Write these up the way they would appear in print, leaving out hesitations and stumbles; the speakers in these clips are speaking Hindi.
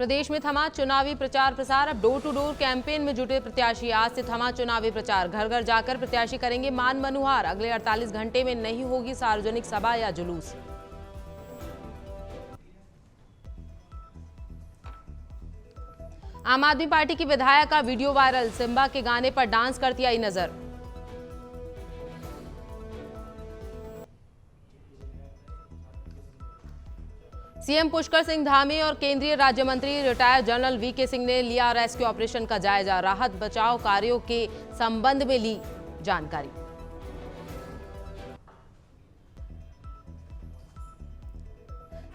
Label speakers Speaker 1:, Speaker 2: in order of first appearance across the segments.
Speaker 1: प्रदेश में थमा चुनावी प्रचार प्रसार। अब डोर टू डोर कैंपेन में जुटे प्रत्याशी। आज से थमा चुनावी प्रचार। घर घर जाकर प्रत्याशी करेंगे मान मनुहार। अगले 48 घंटे में नहीं होगी सार्वजनिक सभा या जुलूस। आम आदमी पार्टी की विधायक का वीडियो वायरल। सिम्बा के गाने पर डांस करती आई नजर। सीएम पुष्कर सिंह धामी और केंद्रीय राज्य मंत्री रिटायर्ड जनरल वीके सिंह ने लिया रेस्क्यू ऑपरेशन का जायजा। राहत बचाव कार्यों के संबंध में ली जानकारी।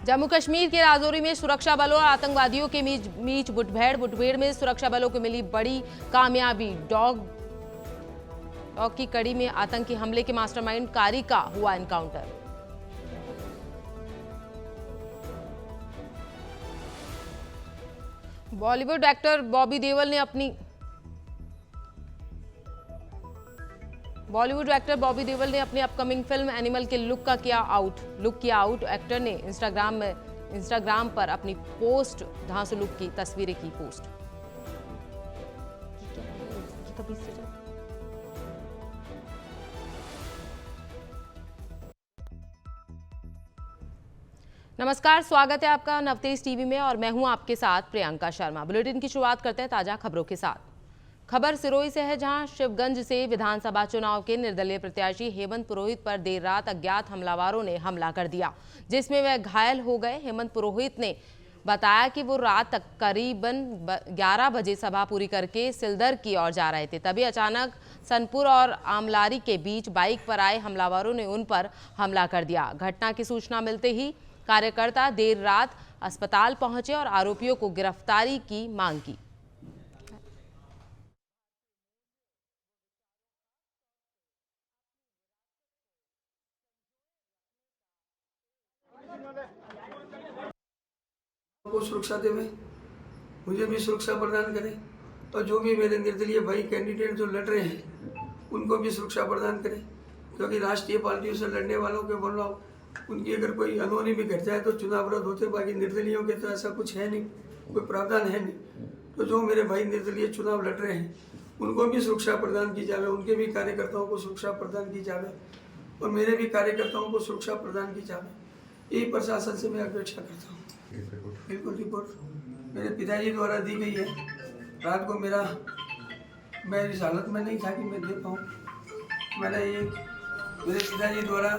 Speaker 1: जम्मू कश्मीर के राजौरी में सुरक्षा बलों और आतंकवादियों के बीच मुठभेड़ में सुरक्षा बलों को मिली बड़ी कामयाबी। डॉग की कड़ी में आतंकी हमले के मास्टरमाइंड कारी का हुआ एनकाउंटर। बॉलीवुड एक्टर बॉबी देओल ने अपनी अपकमिंग फिल्म एनिमल के लुक किया आउट। एक्टर ने इंस्टाग्राम पर अपनी पोस्ट धांसू लुक की तस्वीरें की पोस्ट। नमस्कार, स्वागत है आपका नवतेज टीवी में और मैं हूं आपके साथ प्रियंका शर्मा। बुलेटिन की शुरुआत करते हैं ताजा खबरों के साथ। खबर सिरोही से है, जहां शिवगंज से विधानसभा चुनाव के निर्दलीय प्रत्याशी हेमंत पुरोहित पर देर रात अज्ञात हमलावरों ने हमला कर दिया, जिसमें वह घायल हो गए। हेमंत पुरोहित ने बताया कि वो रात तक करीबन 11 बजे सभा पूरी करके सिलदर की ओर जा रहे थे। तभी अचानक सनपुर और आमलारी के बीच बाइक पर आए हमलावरों ने उन पर हमला कर दिया। घटना की सूचना मिलते ही कार्यकर्ता देर रात अस्पताल पहुंचे और आरोपियों को गिरफ्तारी की मांग की।
Speaker 2: को सुरक्षा देवे, मुझे भी सुरक्षा प्रदान करें और जो भी मेरे निर्दलीय भाई कैंडिडेट जो लड़ रहे हैं उनको भी सुरक्षा प्रदान करें, क्योंकि राष्ट्रीय पार्टियों से लड़ने वालों के बोल रहा हूँ, उनकी अगर कोई अनहोनी भी घट जाए तो चुनाव रद्द होते। बाकी निर्दलीयों के तो ऐसा कुछ है नहीं, कोई प्रावधान है नहीं। तो जो मेरे भाई निर्दलीय चुनाव लड़ रहे हैं उनको भी सुरक्षा प्रदान की जाए, उनके भी कार्यकर्ताओं को सुरक्षा प्रदान की जाए और मेरे भी कार्यकर्ताओं को सुरक्षा प्रदान की जाए, यही प्रशासन से मैं अपेक्षा करता हूँ। बिल्कुल रिपोर्ट मेरे पिताजी द्वारा दी गई है। रात को मैं इस हालत में नहीं था कि मैं दे पाऊँ। मैंने ये मेरे पिताजी द्वारा।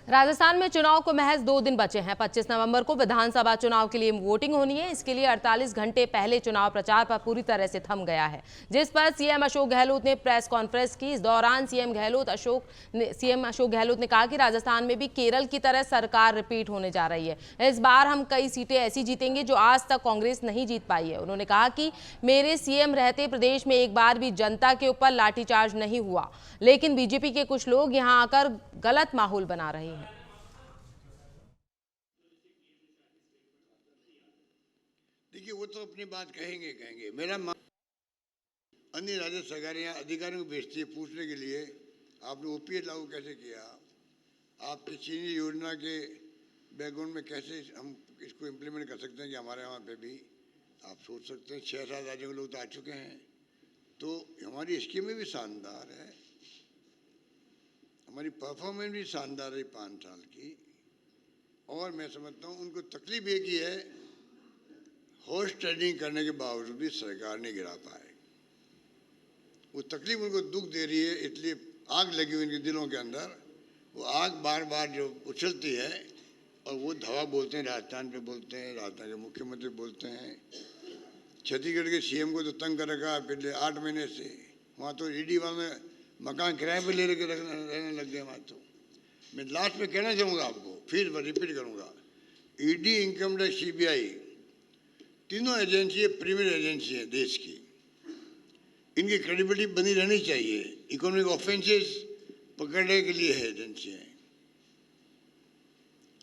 Speaker 1: राजस्थान में चुनाव को महज 2 दिन बचे हैं। 25 नवंबर को विधानसभा चुनाव के लिए वोटिंग होनी है। इसके लिए 48 घंटे पहले चुनाव प्रचार पर पूरी तरह से थम गया है, जिस पर सीएम अशोक गहलोत ने प्रेस कॉन्फ्रेंस की। इस दौरान सीएम अशोक गहलोत ने कहा कि राजस्थान में भी केरल की तरह सरकार रिपीट होने जा रही है। इस बार हम कई सीटें ऐसी जीतेंगे जो आज तक कांग्रेस नहीं जीत पाई है। उन्होंने कहा कि मेरे सीएम रहते प्रदेश में एक बार भी जनता के ऊपर लाठीचार्ज नहीं हुआ, लेकिन बीजेपी के कुछ लोग यहां आकर गलत माहौल बना रहे हैं।
Speaker 3: देखिए, वो तो अपनी बात कहेंगे। मेरा अन्य राज्य सरकारें अधिकारियों को भेजती है पूछने के लिए आपने ओपीएस लागू कैसे किया, आपकी चीनी योजना के बैकग्राउंड में कैसे हम इसको इम्प्लीमेंट कर सकते हैं कि हमारे यहाँ पे भी आप सोच सकते हैं। 6-7 राज्यों के लोग तो आ चुके हैं, तो हमारी स्कीमें भी शानदार है, हमारी परफॉर्मेंस भी शानदार है 5 साल की। और मैं समझता हूँ उनको तकलीफ एक ही है, हॉर्स ट्रेडिंग करने के बावजूद भी सरकार नहीं गिरा पाए। वो तकलीफ उनको दुख दे रही है, इसलिए आग लगी हुई उनके दिलों के अंदर। वो आग बार बार जो उछलती है और वो धवा बोलते हैं, राजस्थान पे बोलते हैं, राजस्थान के मुख्यमंत्री बोलते हैं, छत्तीसगढ़ के सीएम को तो तंग कर रखा है पिछले 8 महीने से। वहाँ तो ईडी वाले मकान किराए पर ले रहने लग गए वहाँ तो। मैं लास्ट में कहना चाहूँगा आपको, फिर रिपीट करूँगा, ईडी, इनकम टैक्स, सीबीआई, तीनों एजेंसी प्रीमियर एजेंसी है देश की। इनकी क्रेडिबिलिटी बनी रहनी चाहिए। इकोनॉमिक ऑफेंसेस पकड़ने के लिए है एजेंसियाँ,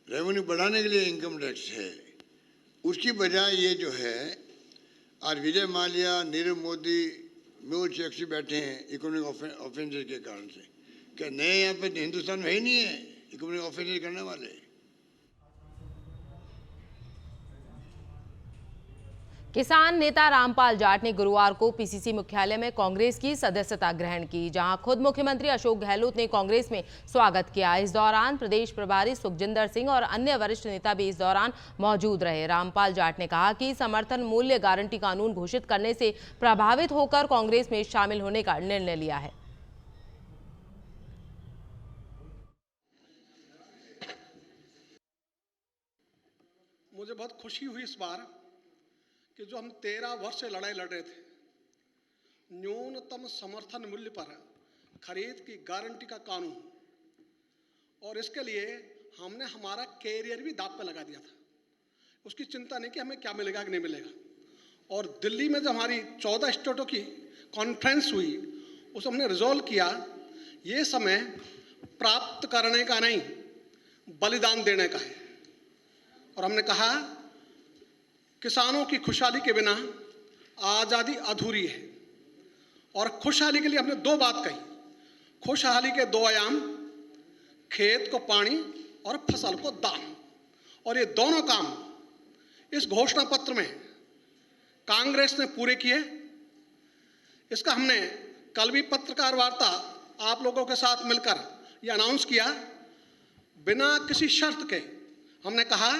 Speaker 3: रेवेन्यू बढ़ाने के लिए इनकम टैक्स है। उसकी बजाय ये जो है आज विजय माल्या, नीरव मोदी, मेहुल चोकसी बैठे हैं इकोनॉमिक ऑफेंसेस के कारण से। क्या नए यहाँ पे हिंदुस्तान में ही नहीं है इकोनॉमिक ऑफेंसेस करने वाले?
Speaker 1: किसान नेता रामपाल जाट ने गुरुवार को पीसीसी मुख्यालय में कांग्रेस की सदस्यता ग्रहण की, जहां खुद मुख्यमंत्री अशोक गहलोत ने कांग्रेस में स्वागत किया। इस दौरान प्रदेश प्रभारी सुखजिंदर सिंह और अन्य वरिष्ठ नेता भी इस दौरान मौजूद रहे। रामपाल जाट ने कहा कि समर्थन मूल्य गारंटी कानून घोषित करने से प्रभावित होकर कांग्रेस में शामिल होने का निर्णय लिया है।
Speaker 4: मुझे बहुत खुशी हुई इस बार कि जो हम 13 वर्ष से लड़ाई लड़ रहे थे, न्यूनतम समर्थन मूल्य पर खरीद की गारंटी का कानून, और इसके लिए हमने हमारा कैरियर भी दांव पे लगा दिया था। उसकी चिंता नहीं कि हमें क्या मिलेगा कि नहीं मिलेगा। और दिल्ली में जब हमारी 14 स्टेटों की कॉन्फ्रेंस हुई, उस हमने रिजॉल्व किया, ये समय प्राप्त करने का नहीं, बलिदान देने का है। और हमने कहा किसानों की खुशहाली के बिना आज़ादी अधूरी है। और खुशहाली के लिए हमने 2 बात कही। खुशहाली के 2 आयाम, खेत को पानी और फसल को दाम। और ये दोनों काम इस घोषणा पत्र में कांग्रेस ने पूरे किए। इसका हमने कल भी पत्रकार वार्ता आप लोगों के साथ मिलकर ये अनाउंस किया। बिना किसी शर्त के हमने कहा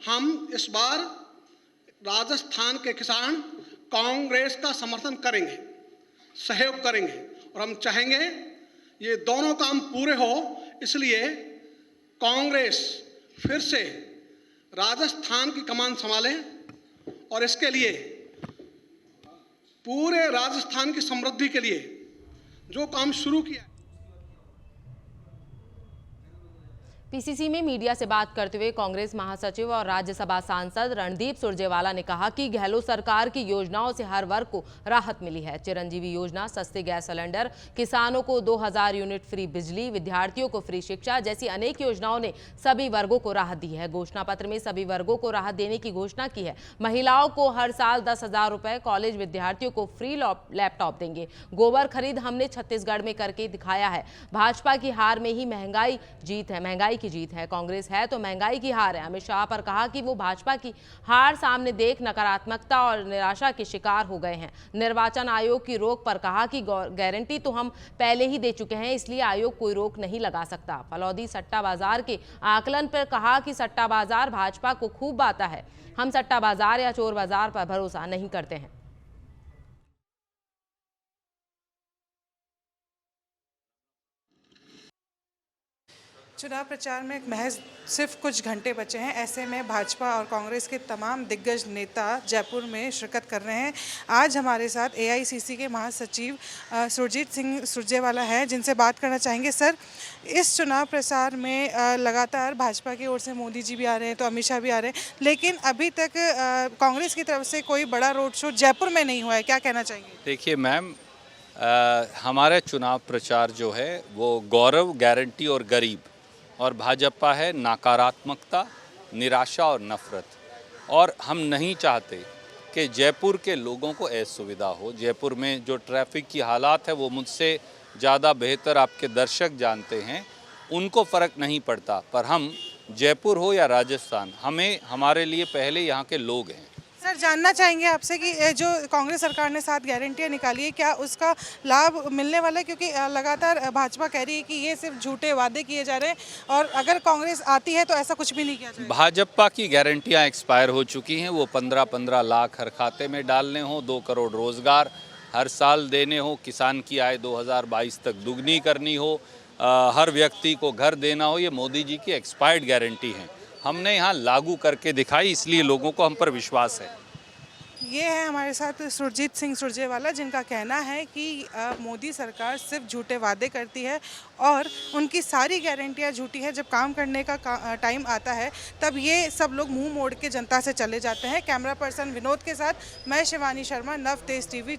Speaker 4: हम इस बार राजस्थान के किसान कांग्रेस का समर्थन करेंगे, सहयोग करेंगे, और हम चाहेंगे ये दोनों काम पूरे हो। इसलिए कांग्रेस फिर से राजस्थान की कमान संभाले और इसके लिए पूरे राजस्थान की समृद्धि के लिए जो काम शुरू किया।
Speaker 1: पीसीसी में मीडिया से बात करते हुए कांग्रेस महासचिव और राज्यसभा सांसद रणदीप सुरजेवाला ने कहा कि गहलोत सरकार की योजनाओं से हर वर्ग को राहत मिली है। चिरंजीवी योजना, सस्ते गैस सिलेंडर, किसानों को 2000 यूनिट फ्री बिजली, विद्यार्थियों को फ्री शिक्षा जैसी अनेक योजनाओं ने सभी वर्गों को राहत दी है। घोषणा पत्र में सभी वर्गों को राहत देने की घोषणा की है। महिलाओं को हर साल 10,000 रुपए, कॉलेज विद्यार्थियों को फ्री लैपटॉप देंगे। गोबर खरीद हमने छत्तीसगढ़ में करके दिखाया है। भाजपा की हार में ही महंगाई की जीत है। कांग्रेस है तो महंगाई की हार है। अमित शाह पर कहा कि वो भाजपा की हार सामने देख नकारात्मकता और निराशा के शिकार हो गए हैं। निर्वाचन आयोग की रोक पर कहा कि गारंटी तो हम पहले ही दे चुके हैं, इसलिए आयोग कोई रोक नहीं लगा सकता। फलौदी सट्टा बाजार के आकलन पर कहा कि सट्टा बाजार भाजपा को खूब आता है। हम सट्टा बाजार या चोर बाजार पर भरोसा नहीं करते हैं।
Speaker 5: चुनाव प्रचार में महज सिर्फ कुछ घंटे बचे हैं। ऐसे में भाजपा और कांग्रेस के तमाम दिग्गज नेता जयपुर में शिरकत कर रहे हैं। आज हमारे साथ एआईसीसी के महासचिव सुरजीत सिंह सुरजेवाला हैं, जिनसे बात करना चाहेंगे। सर, इस चुनाव प्रचार में लगातार भाजपा की ओर से मोदी जी भी आ रहे हैं, तो अमित शाह भी आ रहे हैं, लेकिन अभी तक कांग्रेस की तरफ से कोई बड़ा रोड शो जयपुर में नहीं हुआ है। क्या कहना चाहेंगे?
Speaker 6: देखिए मैम, हमारे चुनाव प्रचार जो है वो गौरव, गारंटी और गरीब, और भाजपा है नकारात्मकता, निराशा और नफरत। और हम नहीं चाहते कि जयपुर के लोगों को असुविधा हो। जयपुर में जो ट्रैफिक की हालात है वो मुझसे ज़्यादा बेहतर आपके दर्शक जानते हैं, उनको फ़र्क नहीं पड़ता। पर हम जयपुर हो या राजस्थान, हमें हमारे लिए पहले यहाँ के लोग हैं।
Speaker 5: सर, जानना चाहेंगे आपसे कि जो कांग्रेस सरकार ने 7 गारंटियां निकाली है, क्या उसका लाभ मिलने वाला है? क्योंकि लगातार भाजपा कह रही है कि ये सिर्फ झूठे वादे किए जा रहे हैं और अगर कांग्रेस आती है तो ऐसा कुछ भी नहीं किया जाएगा।
Speaker 6: भाजपा की गारंटियां एक्सपायर हो चुकी हैं। वो 15-15 लाख हर खाते में डालने हो, 2 करोड़ रोज़गार हर साल देने हो, किसान की आय 2022 तक दुगनी करनी हो, हर व्यक्ति को घर देना हो, ये मोदी जी की एक्सपायर्ड गारंटी हैं। हमने यहाँ लागू करके दिखाई, इसलिए लोगों को हम पर विश्वास है।
Speaker 5: ये है हमारे साथ सुरजीत सिंह सुरजेवाला, जिनका कहना है कि मोदी सरकार सिर्फ झूठे वादे करती है और उनकी सारी गारंटियां झूठी है। जब काम करने का टाइम आता है तब ये सब लोग मुंह मोड़ के जनता से चले जाते हैं। कैमरा पर्सन विनोद के साथ मैं शिवानी शर्मा, नवतेज टीवी।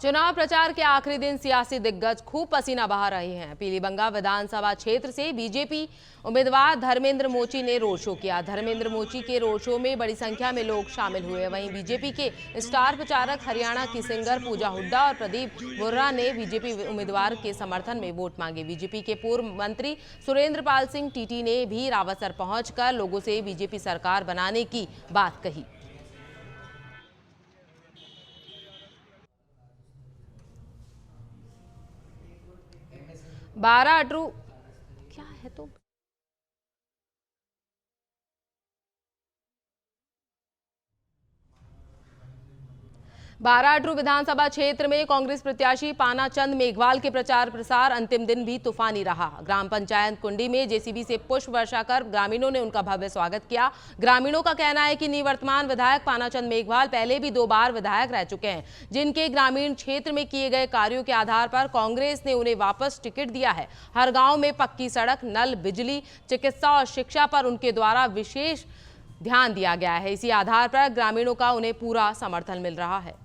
Speaker 1: चुनाव प्रचार के आखिरी दिन सियासी दिग्गज खूब पसीना बहा रहे हैं। पीलीबंगा विधानसभा क्षेत्र से बीजेपी उम्मीदवार धर्मेंद्र मोची ने रोड शो किया। धर्मेंद्र मोची के रोड शो में बड़ी संख्या में लोग शामिल हुए। वहीं बीजेपी के स्टार प्रचारक हरियाणा की सिंगर पूजा हुड्डा और प्रदीप बुर्रा ने बीजेपी उम्मीदवार के समर्थन में वोट मांगे। बीजेपी के पूर्व मंत्री सुरेंद्र पाल सिंह टीटी ने भी रावतसर पहुंचकर लोगों से बीजेपी सरकार बनाने की बात कही। 12 अटरू क्या है तो 12 अटरू विधानसभा क्षेत्र में कांग्रेस प्रत्याशी पानाचंद मेघवाल के प्रचार प्रसार अंतिम दिन भी तूफानी रहा। ग्राम पंचायत कुंडी में जेसीबी से पुष्प वर्षा कर ग्रामीणों ने उनका भव्य स्वागत किया। ग्रामीणों का कहना है कि निवर्तमान विधायक पानाचंद मेघवाल पहले भी 2 बार विधायक रह चुके हैं, जिनके ग्रामीण क्षेत्र में किए गए कार्यों के आधार पर कांग्रेस ने उन्हें वापस टिकट दिया है। हर गाँव में पक्की सड़क, नल, बिजली, चिकित्सा और शिक्षा पर उनके द्वारा विशेष ध्यान दिया गया है। इसी आधार पर ग्रामीणों का उन्हें पूरा समर्थन मिल रहा है।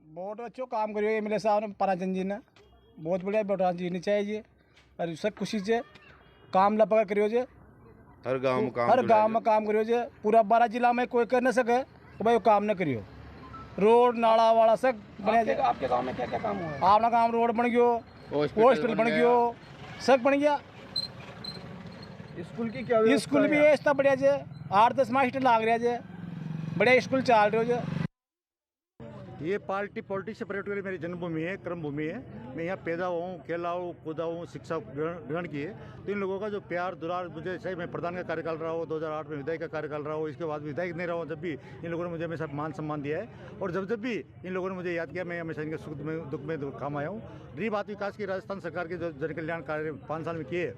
Speaker 7: बहुत अच्छा काम करियो एमएलए साहब ने, पानाचंद जी ने बहुत बढ़िया वोटान जीनी चाहिए और सब खुशी से काम लपका करियो जे,
Speaker 8: हर गांव में
Speaker 7: काम करियो जे। पूरा 12 जिला में कोई कर न सके तो भाई वो काम न करियो। रोड नाला वाला सब बने।
Speaker 5: आपके गांव में क्या क्या काम हुआ है?
Speaker 7: अपना काम रोड बन गयो, हॉस्पिटल बन गयो, सब बन गया।
Speaker 5: स्कूल की क्या
Speaker 7: स्कूल भी ऐसा बढ़िया जे, 8-10 मास्टर लाग रहा जे, बढ़िया स्कूल चल रहे हो जे।
Speaker 8: ये पॉलिटिक्स से पर्यटक मेरी जन्मभूमि है, कर्मभूमि है। मैं यहाँ पैदा हुआ हूँ, खेला हूँ, कूदा हूँ, शिक्षा ग्रहण की है। तो इन लोगों का जो प्यार दुलार मुझे सही, मैं प्रधान का कार्यकाल रहा हूँ, 2008 में विधायक का कार्यकाल रहा हूँ, इसके बाद विधायक नहीं रहा हूँ, जब भी इन लोगों ने मुझे हमेशा मान सम्मान दिया है। और जब भी इन लोगों ने मुझे याद किया, मैं हमेशा इनके सुख में दुख में काम आया हूँ। रही बात विकास की, राजस्थान सरकार के जो जन कल्याण कार्य 5 साल में किए,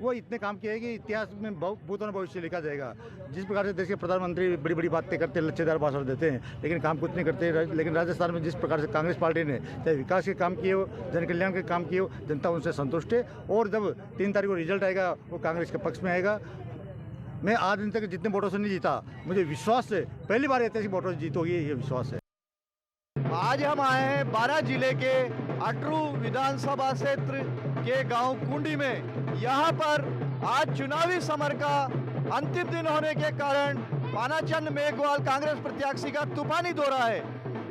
Speaker 8: वो इतने काम किए हैं कि इतिहास में भूतों भविष्य लिखा जाएगा। जिस प्रकार से देश के प्रधानमंत्री बड़ी बड़ी बातें करते हैं, लच्छेदार भाषण देते हैं, लेकिन काम कुछ नहीं करते। लेकिन राजस्थान में जिस प्रकार से कांग्रेस पार्टी ने चाहे विकास के काम किए हो, जन कल्याण के काम किए हो, जनता उनसे संतुष्ट है। और जब 3 तारीख को रिजल्ट आएगा, वो कांग्रेस के पक्ष में आएगा। मैं आज दिन तक जितने वोटों से नहीं जीता, मुझे विश्वास है पहली बार ऐतिहासिक वोटों से जीत होगी, ये विश्वास है।
Speaker 9: आज हम आए हैं 12 जिले के अटरू विधानसभा क्षेत्र के गांव कुंडी में। यहां पर आज चुनावी समर का अंतिम दिन होने के कारण पानाचंद मेघवाल कांग्रेस प्रत्याशी का तूफानी दौरा है।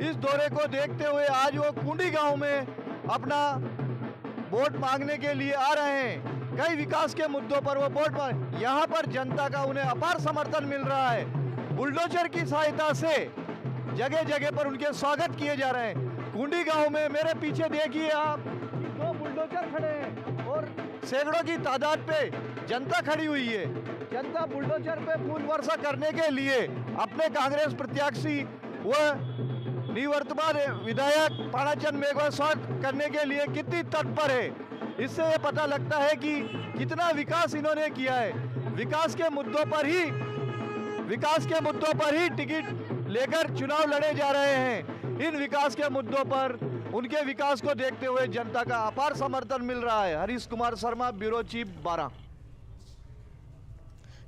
Speaker 9: इस दौरे को देखते हुए आज वो कुंडी गांव में अपना वोट मांगने के लिए आ रहे हैं। कई विकास के मुद्दों पर वो वोट मांग, यहाँ पर जनता का उन्हें अपार समर्थन मिल रहा है। बुलडोजर की सहायता से जगह जगह पर उनके स्वागत किए जा रहे हैं। कुंडी गांव में मेरे पीछे देखिए आप, 2 बुलडोजर खड़े हैं और सैकड़ों की तादाद पे जनता खड़ी हुई है। जनता बुलडोजर पे फूल वर्षा करने के लिए अपने कांग्रेस प्रत्याशी व निवर्तमान विधायक पानाचंद मेघवाल स्वागत करने के लिए कितनी तत्पर है। इससे ये पता लगता है कि कितना विकास इन्होंने किया है। विकास के मुद्दों पर ही टिकट लेकर चुनाव लड़े जा रहे हैं। इन विकास के मुद्दों पर उनके विकास को देखते हुए जनता का अपार समर्थन मिल रहा है। Harish Kumar Sharma, bureau chief, 12।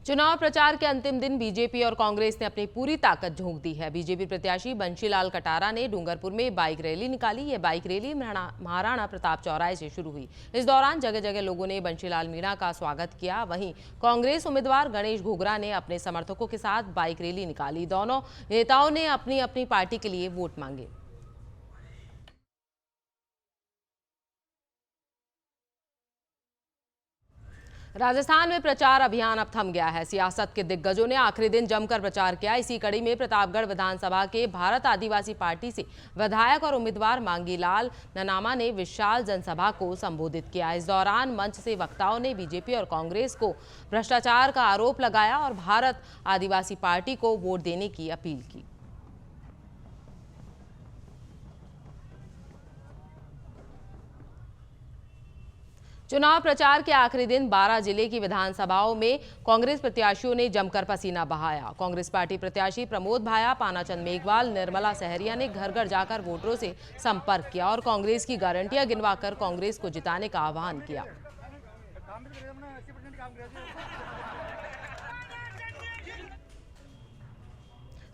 Speaker 1: चुनाव प्रचार के अंतिम दिन बीजेपी और कांग्रेस ने अपनी पूरी ताकत झोंक दी है। बीजेपी प्रत्याशी बंशीलाल कटारा ने डूंगरपुर में बाइक रैली निकाली। यह बाइक रैली महाराणा प्रताप चौराहे से शुरू हुई। इस दौरान जगह जगह लोगों ने बंशीलाल मीणा का स्वागत किया। वहीं कांग्रेस उम्मीदवार गणेश घोगरा ने अपने समर्थकों के साथ बाइक रैली निकाली। दोनों नेताओं ने अपनी अपनी पार्टी के लिए वोट मांगे। राजस्थान में प्रचार अभियान अब थम गया है। सियासत के दिग्गजों ने आखिरी दिन जमकर प्रचार किया। इसी कड़ी में प्रतापगढ़ विधानसभा के भारत आदिवासी पार्टी से विधायक और उम्मीदवार मांगीलाल ननामा ने विशाल जनसभा को संबोधित किया। इस दौरान मंच से वक्ताओं ने बीजेपी और कांग्रेस को भ्रष्टाचार का आरोप लगाया और भारत आदिवासी पार्टी को वोट देने की अपील की। चुनाव प्रचार के आखिरी दिन 12 जिले की विधानसभाओं में कांग्रेस प्रत्याशियों ने जमकर पसीना बहाया। कांग्रेस पार्टी प्रत्याशी प्रमोद भाया, पानाचंद मेघवाल, निर्मला सहरिया ने घर घर जाकर वोटरों से संपर्क किया और कांग्रेस की गारंटियां गिनवाकर कांग्रेस को जिताने का आह्वान किया।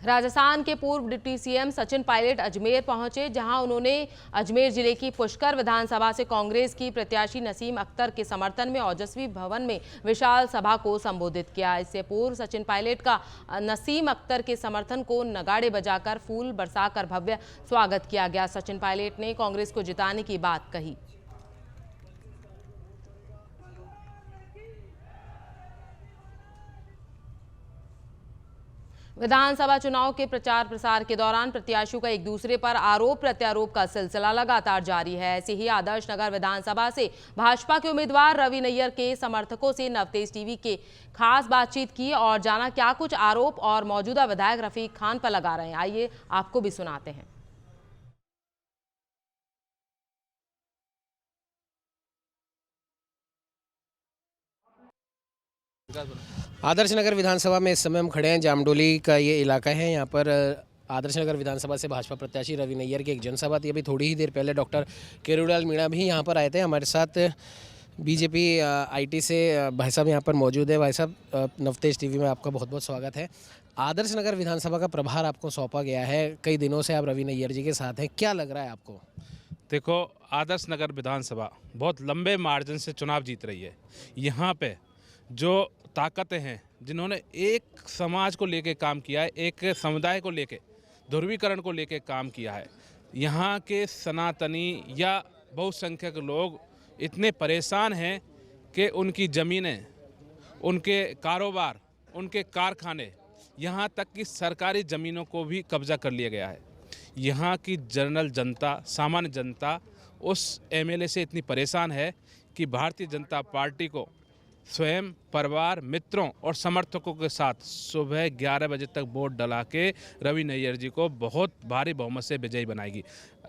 Speaker 1: राजस्थान के पूर्व डिप्टी सीएम सचिन पायलट अजमेर पहुंचे, जहां उन्होंने अजमेर जिले की पुष्कर विधानसभा से कांग्रेस की प्रत्याशी नसीम अख्तर के समर्थन में ओजस्वी भवन में विशाल सभा को संबोधित किया। इससे पूर्व सचिन पायलट का नसीम अख्तर के समर्थन को नगाड़े बजाकर फूल बरसाकर भव्य स्वागत किया गया। सचिन पायलट ने कांग्रेस को जिताने की बात कही। विधानसभा चुनाव के प्रचार प्रसार के दौरान प्रत्याशियों का एक दूसरे पर आरोप प्रत्यारोप का सिलसिला लगातार जारी है। ऐसे ही आदर्श नगर विधानसभा से भाजपा के उम्मीदवार रवि नैयर के समर्थकों से नवतेज टीवी के खास बातचीत की और जाना क्या कुछ आरोप और मौजूदा विधायक रफीक खान पर लगा रहे हैं। आइए आपको भी सुनाते हैं।
Speaker 10: आदर्श नगर विधानसभा में इस समय हम खड़े हैं। जामडोली का ये इलाका है। यहाँ पर आदर्श नगर विधानसभा से भाजपा प्रत्याशी रवि नैयर की एक जनसभा थी। अभी थोड़ी ही देर पहले डॉक्टर केरूलाल मीणा भी यहाँ पर आए थे। हमारे साथ बीजेपी आईटी से भाई साहब यहाँ पर मौजूद है। भाई साहब, नवतेज टीवी में आपका बहुत बहुत स्वागत है। आदर्श नगर विधानसभा का प्रभार आपको सौंपा गया है। कई दिनों से आप रवि नैयर जी के साथ हैं, क्या लग रहा है आपको?
Speaker 11: देखो, आदर्श नगर विधानसभा बहुत लंबे मार्जिन से चुनाव जीत रही है। यहाँ पे जो ताकतें हैं, जिन्होंने एक समाज को लेके काम किया है, एक समुदाय को लेके, ध्रुवीकरण को लेके काम किया है, यहाँ के सनातनी या बहुसंख्यक लोग इतने परेशान हैं कि उनकी ज़मीनें, उनके कारोबार, उनके कारखाने, यहाँ तक कि सरकारी ज़मीनों को भी कब्जा कर लिया गया है। यहाँ की जनरल जनता, सामान्य जनता उस एमएलए से इतनी परेशान है कि भारतीय जनता पार्टी को स्वयं, परिवार, मित्रों और समर्थकों के साथ सुबह 11 बजे तक वोट डला के रवि नैयर जी को बहुत भारी बहुमत से विजयी बनाएगी।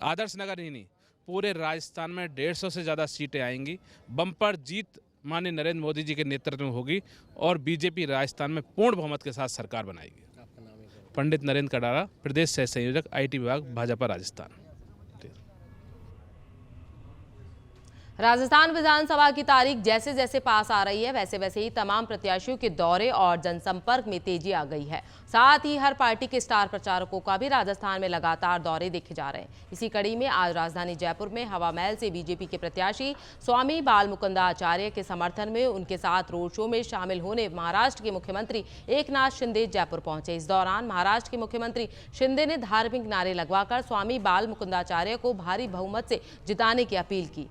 Speaker 11: आदर्श नगर ही नहीं, पूरे राजस्थान में 150 से ज़्यादा सीटें आएंगी। बम्पर जीत माननीय नरेंद्र मोदी जी के नेतृत्व में होगी और बीजेपी राजस्थान में पूर्ण बहुमत के साथ सरकार बनाएगी। पंडित नरेंद्र कडारा, प्रदेश सह संयोजक, आईटी विभाग, भाजपा राजस्थान।
Speaker 1: राजस्थान विधानसभा की तारीख जैसे जैसे पास आ रही है, वैसे वैसे ही तमाम प्रत्याशियों के दौरे और जनसंपर्क में तेजी आ गई है। साथ ही हर पार्टी के स्टार प्रचारकों का भी राजस्थान में लगातार दौरे देखे जा रहे हैं। इसी कड़ी में आज राजधानी जयपुर में हवा महल से बीजेपी के प्रत्याशी स्वामी बाल मुकुंदाचार्य के समर्थन में उनके साथ रोड शो में शामिल होने महाराष्ट्र के मुख्यमंत्री एकनाथ शिंदे जयपुर पहुंचे। इस दौरान महाराष्ट्र के मुख्यमंत्री शिंदे ने धार्मिक नारे लगवाकर स्वामी बाल मुकुंदाचार्य को भारी बहुमत से जिताने की अपील की।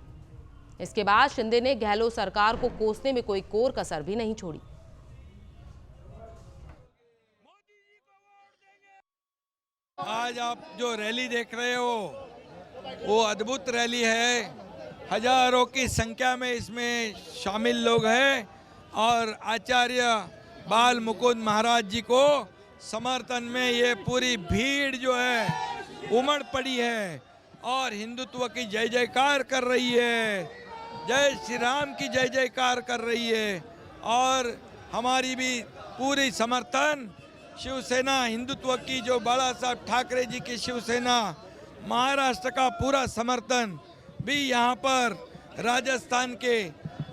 Speaker 1: इसके बाद शिंदे ने गहलोत सरकार को कोसने में कोई कोर कसर भी नहीं छोड़ी।
Speaker 12: आज आप जो रैली देख रहे हो वो अद्भुत रैली है। हजारों की संख्या में इसमें शामिल लोग हैं और आचार्य बाल मुकुंद महाराज जी को समर्थन में ये पूरी भीड़ जो है उमड़ पड़ी है और हिंदुत्व की जय जयकार कर रही है, जय श्री राम की जय जयकार कर रही है। और हमारी भी पूरी समर्थन शिवसेना हिंदुत्व की, जो बाला साहब ठाकरे जी की शिवसेना, महाराष्ट्र का पूरा समर्थन भी यहाँ पर राजस्थान के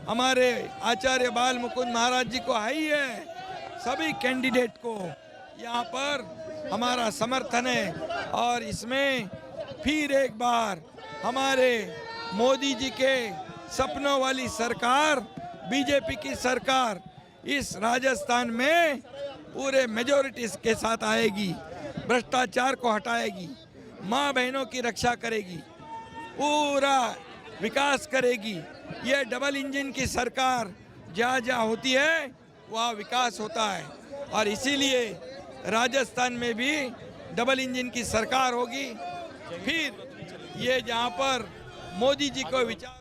Speaker 12: हमारे आचार्य बाल मुकुंद महाराज जी को है ही है। सभी कैंडिडेट को यहाँ पर हमारा समर्थन है और इसमें फिर एक बार हमारे मोदी जी के सपनों वाली सरकार, बीजेपी की सरकार इस राजस्थान में पूरे मेजॉरिटी के साथ आएगी, भ्रष्टाचार को हटाएगी, माँ बहनों की रक्षा करेगी, पूरा विकास करेगी। ये डबल इंजन की सरकार जहाँ जहाँ होती है वहाँ विकास होता है और इसीलिए राजस्थान में भी डबल इंजन की सरकार होगी। फिर ये जहाँ पर मोदी जी को विचार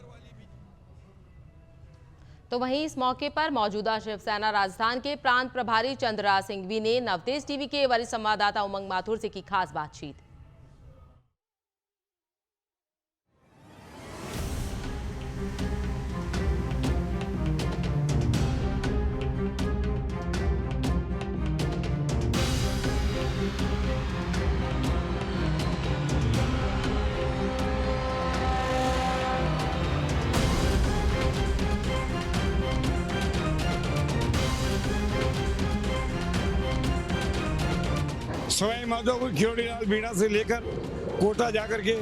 Speaker 1: तो वहीं इस मौके पर मौजूदा शिवसेना राजस्थान के प्रांत प्रभारी चंद्रराज सिंघवी ने नवतेज टीवी के वरिष्ठ संवाददाता उमंग माथुर से की खास बातचीत।
Speaker 13: सवाई माधोपुर खिरोड़ीलाल मीणा से लेकर कोटा जाकर के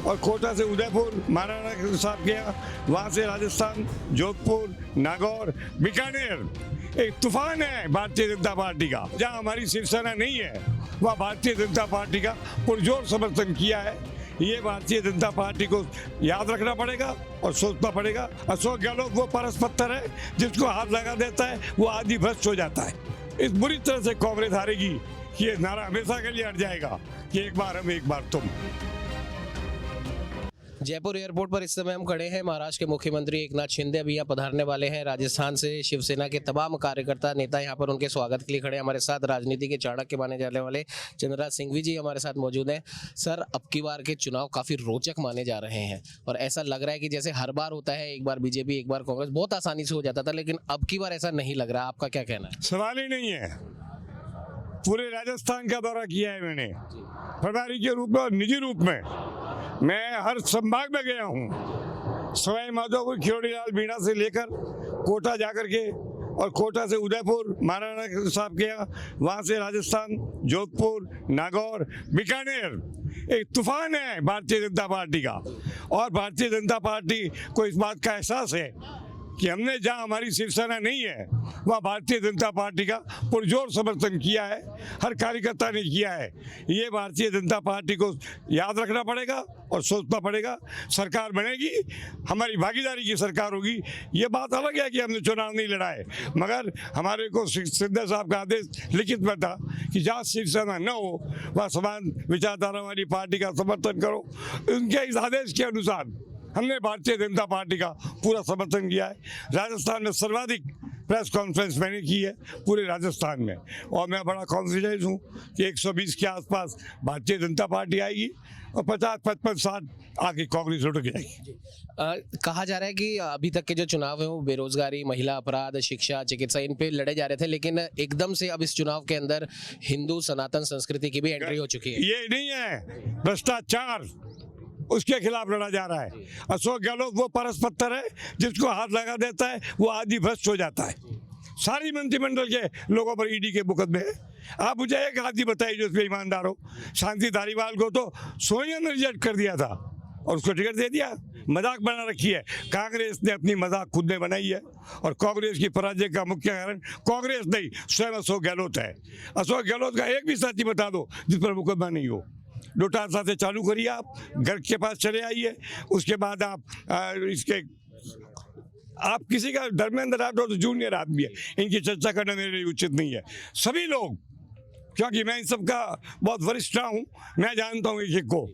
Speaker 13: और कोटा से उदयपुर महाराणा के साथ गया, वहाँ से राजस्थान, जोधपुर, नागौर, बीकानेर। एक तूफान है भारतीय जनता पार्टी का। जहाँ हमारी शिवसेना नहीं है वहाँ भारतीय जनता पार्टी का पुरजोर समर्थन किया है। ये भारतीय जनता पार्टी को याद रखना पड़ेगा और सोचना पड़ेगा। अशोक गहलोत वो परस पत्थर है जिसको हाथ लगा देता है वो आदि भ्रष्ट हो जाता है। इस बुरी तरह से कांग्रेस हारेगी कि ये नारा हमेशा के लिए हट जाएगा कि एक बार हम एक बार तुम।
Speaker 10: जयपुर एयरपोर्ट पर इस समय हम खड़े हैं। महाराष्ट्र के मुख्यमंत्री एकनाथ शिंदे अभी यहाँ पधारने वाले हैं। राजस्थान से शिवसेना के तमाम कार्यकर्ता नेता यहाँ पर उनके स्वागत के लिए खड़े हैं। हमारे साथ राजनीति के चाणक्य माने जाने वाले चंद्रराज सिंघवी जी हमारे साथ मौजूद हैं। सर, अब की बार के चुनाव काफ़ी रोचक माने जा रहे हैं और ऐसा लग रहा है कि जैसे हर बार होता है, एक बार बीजेपी एक बार कांग्रेस, बहुत आसानी से हो जाता था, लेकिन अब की बार ऐसा नहीं लग रहा। आपका क्या कहना है?
Speaker 13: सवाल ही नहीं है। पूरे राजस्थान का दौरा किया है मैंने, प्रभारी के रूप में और निजी रूप में। मैं हर संभाग में गया हूँ, सवाई माधोपुर, खिरोड़ीलाल मीणा से लेकर कोटा जाकर के, और कोटा से उदयपुर महाराणा साहब गया, वहाँ से राजस्थान, जोधपुर, नागौर, बीकानेर। एक तूफान है भारतीय जनता पार्टी का, और भारतीय जनता पार्टी को इस बात का एहसास है कि हमने जहां हमारी शिवसेना नहीं है वहाँ भारतीय जनता पार्टी का पुरजोर समर्थन किया है, हर कार्यकर्ता ने किया है। ये भारतीय जनता पार्टी को याद रखना पड़ेगा और सोचना पड़ेगा। सरकार बनेगी, हमारी भागीदारी की सरकार होगी। ये बात अलग है कि हमने चुनाव नहीं लड़ा है, मगर हमारे को सिंधिया साहब का आदेश लिखित में था कि जहाँ शिवसेना न हो वहाँ समान विचारधारा वाली पार्टी का समर्थन करो। उनके इस आदेश के अनुसार हमने भारतीय जनता पार्टी का पूरा समर्थन किया है। राजस्थान में सर्वाधिक प्रेस कॉन्फ्रेंस मैंने की है पूरे राजस्थान में, और मैं बड़ा कॉन्फिडेंस हूँ कि 120 के आसपास भारतीय जनता पार्टी आएगी और 50-55-60 आगे कांग्रेस लुढ़क जाएगी।
Speaker 10: कहा जा रहा है कि अभी तक के जो चुनाव है वो बेरोजगारी, महिला अपराध, शिक्षा, चिकित्सा, इन पे लड़े जा रहे थे, लेकिन एकदम से अब इस चुनाव के अंदर हिंदू सनातन संस्कृति की भी एंट्री हो चुकी है।
Speaker 13: ये नहीं है, भ्रष्टाचार, उसके खिलाफ लड़ा जा रहा है। अशोक गहलोत वो परस पत्थर है जिसको हाथ लगा देता है वो आदि भ्रष्ट हो जाता है। सारी मंत्रिमंडल के लोगों पर ईडी के मुकदमे है। आप मुझे एक आदमी बताइए जो इसमें ईमानदार हो। शांति धारीवाल को तो सोनिया ने रिजेक्ट कर दिया था और उसको टिकट दे दिया। मजाक बना रखी है। कांग्रेस ने अपनी मजाक खुद ने बनाई है, और कांग्रेस की पराजय का मुख्य कारण कांग्रेस नहीं, स्वयं अशोक गहलोत है। अशोक गहलोत का एक भी साथी बता दो जिस पर मुकदमा नहीं हो। डोटासा से चालू करिए, आप घर के पास चले आइए, उसके बाद आप आप किसी का धर्मेंद्र राठौर तो जूनियर आदमी है, इनकी चर्चा करना मेरे लिए उचित नहीं है। सभी लोग, क्योंकि मैं इन सबका बहुत वरिष्ठ हूँ, मैं जानता हूँ एक को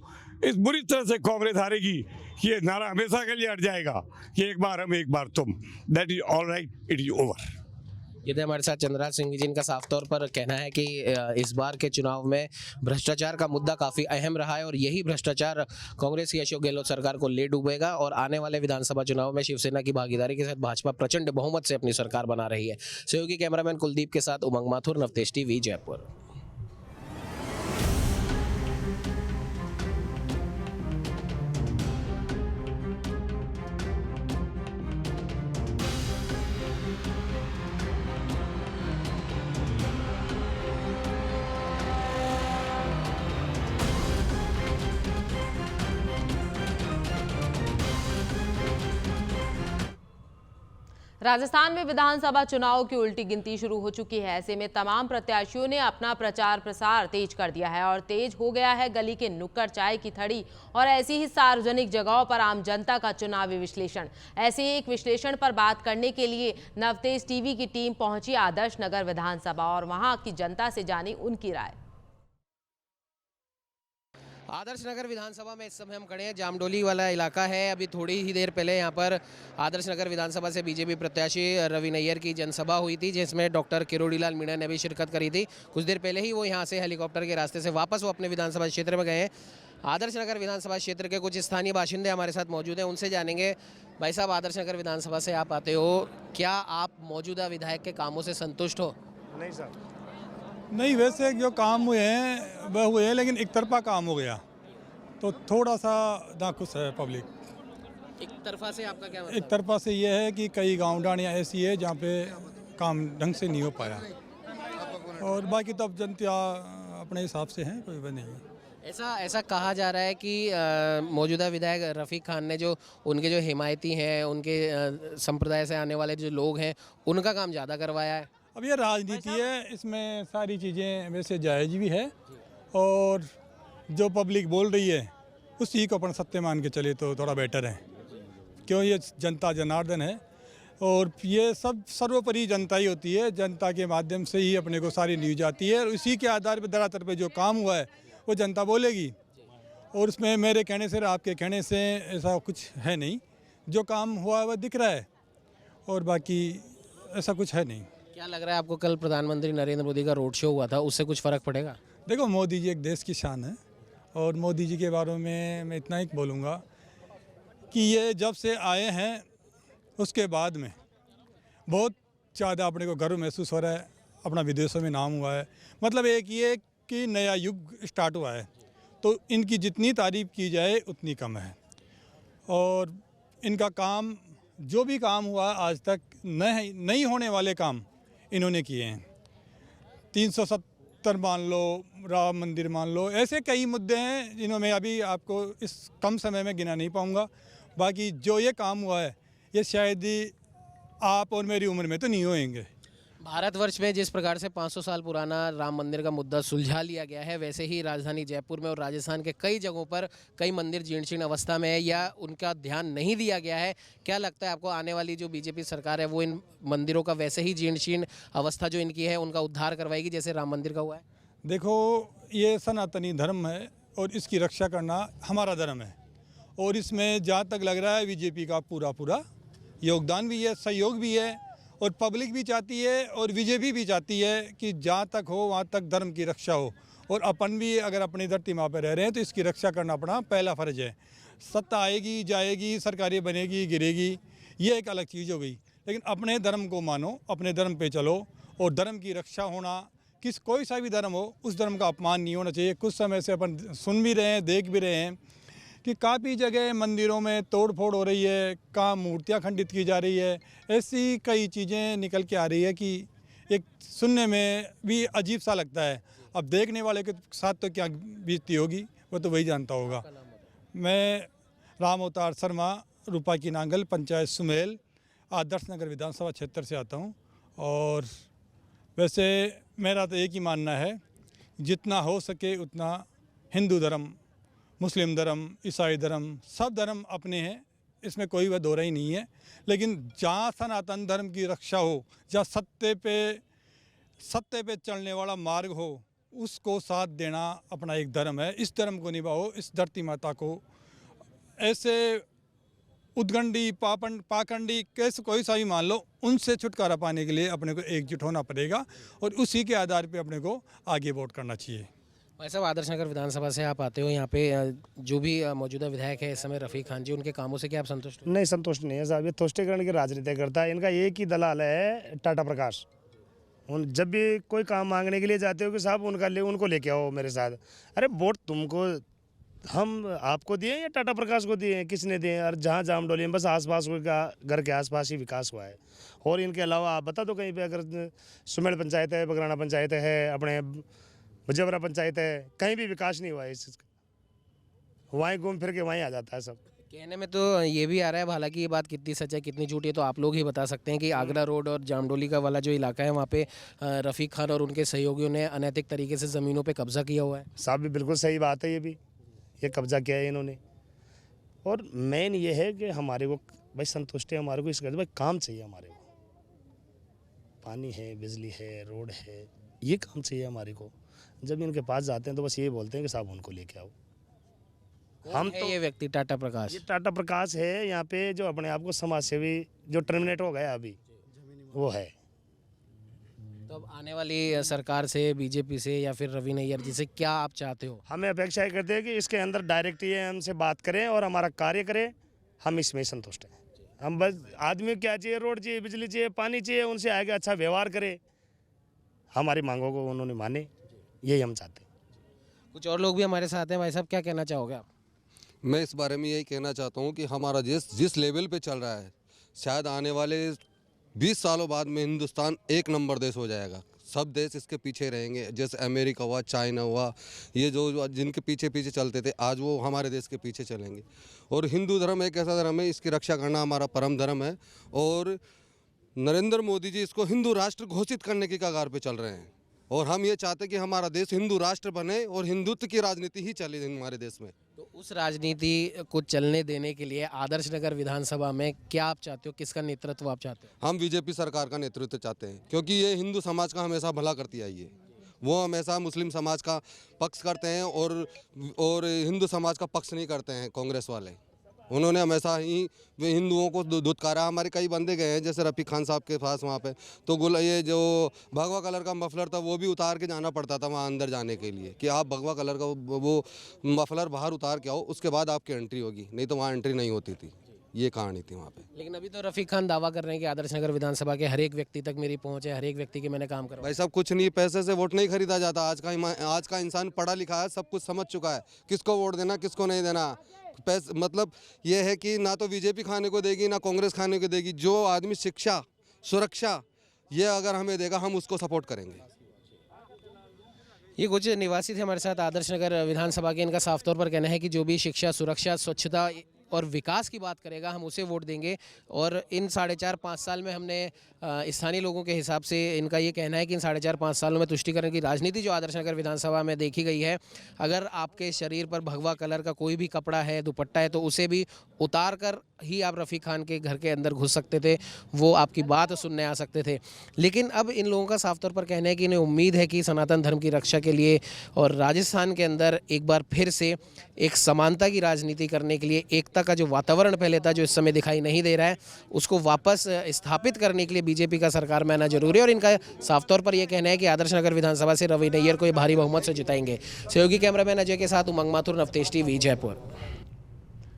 Speaker 13: इस बुरी तरह से कांग्रेस हारेगी कि ये नारा हमेशा के लिए हट जाएगा कि एक बार हम एक बार तुम। That is all right, it is over.
Speaker 10: यदि हमारे साथ चंद्रराज सिंह जी, इनका साफ तौर पर कहना है कि इस बार के चुनाव में भ्रष्टाचार का मुद्दा काफ़ी अहम रहा है और यही भ्रष्टाचार कांग्रेस की अशोक गहलोत सरकार को ले डूबेगा और आने वाले विधानसभा चुनाव में शिवसेना की भागीदारी के साथ भाजपा प्रचंड बहुमत से अपनी सरकार बना रही है। सहयोगी कैमरामैन कुलदीप के साथ उमंग माथुर, नवतेज टीवी, जयपुर।
Speaker 1: राजस्थान में विधानसभा चुनाव की उल्टी गिनती शुरू हो चुकी है। ऐसे में तमाम प्रत्याशियों ने अपना प्रचार प्रसार तेज कर दिया है और तेज हो गया है गली के नुक्कड़, चाय की थड़ी और ऐसी ही सार्वजनिक जगहों पर आम जनता का चुनावी विश्लेषण। ऐसे ही एक विश्लेषण पर बात करने के लिए नवतेज टीवी की टीम पहुंची आदर्श नगर विधानसभा और वहां की जनता से जानी उनकी राय।
Speaker 10: आदर्श नगर विधानसभा में इस समय हम खड़े हैं। जामडोली वाला इलाका है। अभी थोड़ी ही देर पहले यहाँ पर आदर्श नगर विधानसभा से बीजेपी प्रत्याशी रवि नैयर की जनसभा हुई थी, जिसमें डॉक्टर किरोड़ीलाल मीणा ने भी शिरकत करी थी। कुछ देर पहले ही वो यहाँ से हेलीकॉप्टर के रास्ते से वापस वो अपने विधानसभा क्षेत्र में गए हैं। आदर्श नगर विधानसभा क्षेत्र के कुछ स्थानीय बाशिंदे हमारे साथ मौजूद हैं, उनसे जानेंगे। भाई साहब, आदर्श नगर विधानसभा से आप आते हो, क्या आप मौजूदा विधायक के कामों से संतुष्ट हो?
Speaker 14: नहीं सर, नहीं, वैसे जो काम हुए हैं वह हुए हैं, लेकिन एक तरफा काम हो गया तो थोड़ा सा नाखुश है पब्लिक।
Speaker 10: एक तरफा से आपका क्या मतलब?
Speaker 14: एक तरफा से ये है कि कई गाँव डाणियाँ ऐसी है जहाँ पे काम ढंग से नहीं हो पाया, और बाकी तो अब जनता अपने हिसाब से है, कोई नहीं है।
Speaker 10: ऐसा कहा जा रहा है कि मौजूदा विधायक रफ़ीक खान ने जो उनके जो हिमायती हैं, उनके संप्रदाय से आने वाले जो लोग हैं, उनका काम ज़्यादा करवाया है।
Speaker 14: अब ये राजनीति है, इसमें सारी चीज़ें वैसे जायज़ भी है, और जो पब्लिक बोल रही है उसी को अपन सत्य मान के चले तो थोड़ा बेटर है, क्यों ये जनता जनार्दन है। और ये सब सर्वोपरि जनता ही होती है, जनता के माध्यम से ही अपने को सारी न्यूज आती है और इसी के आधार पर धरातल पे जो काम हुआ है वो जनता बोलेगी। और उसमें मेरे कहने से आपके कहने से ऐसा कुछ है नहीं, जो काम हुआ है वह दिख रहा है और बाकी ऐसा कुछ है नहीं।
Speaker 10: क्या लग रहा है आपको, कल प्रधानमंत्री नरेंद्र मोदी का रोड शो हुआ था, उससे कुछ फ़र्क पड़ेगा?
Speaker 14: देखो, मोदी जी एक देश की शान है और मोदी जी के बारे में मैं इतना ही बोलूँगा कि ये जब से आए हैं उसके बाद में बहुत ज़्यादा अपने को गर्व महसूस हो रहा है, अपना विदेशों में नाम हुआ है। मतलब एक ये कि नया युग स्टार्ट हुआ है, तो इनकी जितनी तारीफ़ की जाए उतनी कम है। और इनका काम, जो भी काम हुआ आज तक, नहीं होने वाले काम इन्होंने किए हैं। 370 मान लो, राम मंदिर मान लो, ऐसे कई मुद्दे हैं जिन्हों में अभी आपको इस कम समय में गिना नहीं पाऊँगा। बाकी जो ये काम हुआ है ये शायद ही आप और मेरी उम्र में तो नहीं होएंगे।
Speaker 10: भारतवर्ष में जिस प्रकार से 500 साल पुराना राम मंदिर का मुद्दा सुलझा लिया गया है, वैसे ही राजधानी जयपुर में और राजस्थान के कई जगहों पर कई मंदिर जीर्ण शीर्ण अवस्था में है या उनका ध्यान नहीं दिया गया है। क्या लगता है आपको, आने वाली जो बीजेपी सरकार है वो इन मंदिरों का वैसे ही जीर्ण शीर्ण अवस्था जो इनकी है उनका उद्धार करवाएगी जैसे राम मंदिर का हुआ है?
Speaker 14: देखो, ये सनातनी धर्म है और इसकी रक्षा करना हमारा धर्म है और इसमें जहाँ तक लग रहा है बीजेपी का पूरा योगदान भी है, सहयोग भी है और पब्लिक भी चाहती है और बीजेपी भी चाहती है कि जहाँ तक हो वहाँ तक धर्म की रक्षा हो। और अपन भी अगर अपनी धरती माँ पर रह रहे हैं तो इसकी रक्षा करना अपना पहला फ़र्ज है। सत्ता आएगी जाएगी, सरकारें बनेगी गिरेगी, ये एक अलग चीज़ हो गई, लेकिन अपने धर्म को मानो, अपने धर्म पे चलो और धर्म की रक्षा होना, कोई सा भी धर्म हो उस धर्म का अपमान नहीं होना चाहिए। कुछ समय से अपन सुन भी रहे हैं, देख भी रहे हैं कि काफ़ी जगह मंदिरों में तोड़ फोड़ हो रही है, कहाँ मूर्तियाँ खंडित की जा रही है, ऐसी कई चीज़ें निकल के आ रही है कि एक सुनने में भी अजीब सा लगता है। अब देखने वाले के साथ तो क्या बीतती होगी वो तो वही जानता होगा। मैं राम अवतार शर्मा, रूपा की नांगल, पंचायत सुमेल, आदर्श नगर विधानसभा क्षेत्र से आता हूँ। और वैसे मेरा तो एक ही मानना है, जितना हो सके उतना हिंदू धर्म, मुस्लिम धर्म, ईसाई धर्म, सब धर्म अपने हैं, इसमें कोई वह दोहरा ही नहीं है। लेकिन जहाँ सनातन धर्म की रक्षा हो, जहाँ सत्य पे चलने वाला मार्ग हो, उसको साथ देना अपना एक धर्म है। इस धर्म को निभाओ, इस धरती माता को ऐसे उद्गंडी पाखंडी कैसे कोई सा भी मान लो, उनसे छुटकारा पाने के लिए अपने को एकजुट होना पड़ेगा और उसी के आधार पे अपने को आगे वोट करना चाहिए।
Speaker 10: भाई साहब, आदर्श नगर विधानसभा से आप आते हो, यहाँ पे जो भी मौजूदा विधायक है इस समय रफ़ीक खान जी, उनके कामों से क्या आप संतुष्ट हो?
Speaker 15: नहीं, संतुष्ट नहीं है साहब। ये तुष्टिकरण की राजनीति करता है। इनका एक ही दलाल है, टाटा प्रकाश। उन जब भी कोई काम मांगने के लिए जाते हो कि साहब उनको लेके आओ मेरे साथ। अरे वोट तुमको हम आपको दिए या टाटा प्रकाश को दिए हैं? किसने दिए? और जहाँ जामडोली में बस आसपास घर के आसपास ही विकास हुआ है। और इनके अलावा आप बता दो कहीं पे, अगर सुमेल पंचायत है, बगराना पंचायत है, अपने मुजवरा पंचायत है, कहीं भी विकास नहीं हुआ है इस चीज़ का। वहीं घूम फिर के वहीं आ जाता है सब।
Speaker 10: कहने में तो ये भी आ रहा है, हालांकि ये बात कितनी सच है कितनी झूठी है तो आप लोग ही बता सकते हैं, कि आगरा रोड और जामडोली का वाला जो इलाका है वहाँ पे रफ़ीक खान और उनके सहयोगियों ने अनैतिक तरीके से ज़मीनों पे कब्जा किया हुआ है।
Speaker 15: साहब भी बिल्कुल सही बात है, ये कब्जा किया है इन्होंने। और मेन ये है कि हमारे को भाई संतुष्ट है, हमारे को इस भाई काम चाहिए। हमारे को पानी है, बिजली है, रोड है, ये काम चाहिए हमारे को। जब इनके पास जाते हैं तो बस ये बोलते हैं कि साहब उनको लेके आओ।
Speaker 10: हम तो ये व्यक्ति टाटा प्रकाश,
Speaker 15: ये टाटा प्रकाश है यहाँ पे, जो अपने आप को समाज सेवी जो टर्मिनेट हो गया अभी वो है।
Speaker 10: तो अब आने वाली सरकार से, बीजेपी से या फिर रवि नैयर जी से क्या आप चाहते हो?
Speaker 15: हमें अपेक्षा करते हैं कि इसके अंदर डायरेक्ट ये हमसे बात करें और हमारा कार्य करें। हम इसमें संतुष्ट हैं। हम बस आदमी क्या चाहिए, रोड चाहिए, बिजली चाहिए, पानी चाहिए, उनसे आगे अच्छा व्यवहार करे, हमारी मांगों को उन्होंने माने, यही हम चाहते हैं।
Speaker 10: कुछ और लोग भी हमारे साथ हैं। भाई साहब, क्या कहना चाहोगे आप?
Speaker 16: मैं इस बारे में यही कहना चाहता हूँ कि हमारा जिस लेवल पे चल रहा है, शायद आने वाले 20 सालों बाद में हिंदुस्तान 1 नंबर देश हो जाएगा। सब देश इसके पीछे रहेंगे, जैसे अमेरिका हुआ, चाइना हुआ, ये जो जिनके पीछे पीछे चलते थे आज वो हमारे देश के पीछे चलेंगे। और हिंदू धर्म एक ऐसा धर्म है, इसकी रक्षा करना हमारा परम धर्म है। और नरेंद्र मोदी जी इसको हिंदू राष्ट्र घोषित करने की कगार पे चल रहे हैं। और हम ये चाहते हैं कि हमारा देश हिंदू राष्ट्र बने और हिंदुत्व की राजनीति ही चले हमारे देश में।
Speaker 10: तो उस राजनीति को चलने देने के लिए आदर्श नगर विधानसभा में क्या आप चाहते हो, किसका नेतृत्व आप चाहते हो?
Speaker 16: हम बीजेपी सरकार का नेतृत्व चाहते हैं, क्योंकि ये हिंदू समाज का हमेशा भला करती आई है। वो हमेशा मुस्लिम समाज का पक्ष करते हैं और हिंदू समाज का पक्ष नहीं करते हैं कांग्रेस वाले। उन्होंने हमेशा ही हिंदुओं को धुतकारा। हमारे कई बंदे गए हैं, जैसे रफ़ीक खान साहब के पास वहाँ पे, तो ये जो भगवा कलर का मफलर था वो भी उतार के जाना पड़ता था वहाँ अंदर जाने के लिए, कि आप भगवा कलर का वो मफलर बाहर उतार के आओ, उसके बाद आपकी एंट्री होगी, नहीं तो वहाँ एंट्री नहीं होती थी। ये कहानी थी वहाँ पे।
Speaker 10: लेकिन अभी तो रफ़ीक खान दावा कर रहे हैं कि आदर्श नगर विधानसभा के हर एक व्यक्ति तक मेरी पहुंच है, हर एक व्यक्ति के मैंने काम करवाया।
Speaker 16: भाई साहब, कुछ नहीं, पैसे से वोट नहीं खरीदा जाता। आज का इंसान पढ़ा लिखा है, सब कुछ समझ चुका है किसको वोट देना किसको नहीं देना। पैसे मतलब ये है कि ना तो बीजेपी खाने को देगी ना कांग्रेस खाने को देगी। जो आदमी शिक्षा सुरक्षा ये अगर हमें देगा हम उसको सपोर्ट करेंगे।
Speaker 10: ये कुछ निवासी थे हमारे साथ आदर्श नगर विधानसभा के। इनका साफ तौर पर कहना है कि जो भी शिक्षा सुरक्षा स्वच्छता और विकास की बात करेगा हम उसे वोट देंगे। और इन 4.5-5 साल में हमने स्थानीय लोगों के हिसाब से इनका ये कहना है कि इन 4.5-5 सालों में तुष्टिकरण की राजनीति जो आदर्श नगर विधानसभा में देखी गई है, अगर आपके शरीर पर भगवा कलर का कोई भी कपड़ा है, दुपट्टा है, तो उसे भी उतार कर ही आप रफ़ीक खान के घर के अंदर घुस सकते थे, वो आपकी बात सुनने आ सकते थे। लेकिन अब इन लोगों का साफ तौर पर कहना है कि इन्हें उम्मीद है कि सनातन धर्म की रक्षा के लिए और राजस्थान के अंदर एक बार फिर से एक समानता की राजनीति करने के लिए, एकता का जो वातावरण पहले था जो इस समय दिखाई नहीं दे रहा है, उसको वापस स्थापित करने के लिए बीजेपी का सरकार में आना जरूरी है। और इनका साफ तौर पर यह कहना है कि आदर्श नगर विधानसभा से रवि नैयर को ये भारी बहुमत से जिताएंगे। सहयोगी कैमरामैन अजय के साथ उमंग माथुर, नवतेज टीवी, जयपुर।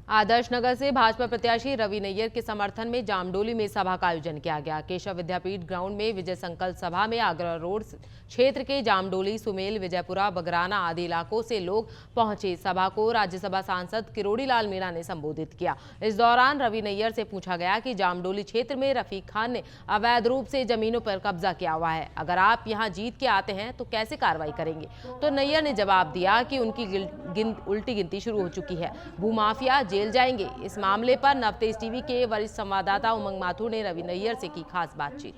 Speaker 1: आदर्श नगर से भाजपा प्रत्याशी रवि नैयर के समर्थन में जामडोली में सभा का आयोजन किया गया। केशव विद्यापीठ ग्राउंड में विजय संकल्प सभा में आगरा रोड क्षेत्र के जामडोली, सुमेल, विजयपुरा, बगराना आदि इलाकों से लोग पहुंचे। सभा को राज्यसभा सांसद किरोड़ी लाल मीणा ने संबोधित किया। इस दौरान रवि नैयर से पूछा गया कि जामडोली क्षेत्र में रफ़ीक खान ने अवैध रूप से जमीनों पर कब्जा किया हुआ है, अगर आप यहां जीत के आते हैं तो कैसे कार्रवाई करेंगे? तो नैयर ने जवाब दिया कि उनकी उल्टी गिनती शुरू हो चुकी है, भूमाफिया जेल जाएंगे। इस मामले पर नवतेज टीवी के वरिष्ठ संवाददाता उमंग माथुर ने रवि नैयर से की खास बातचीत।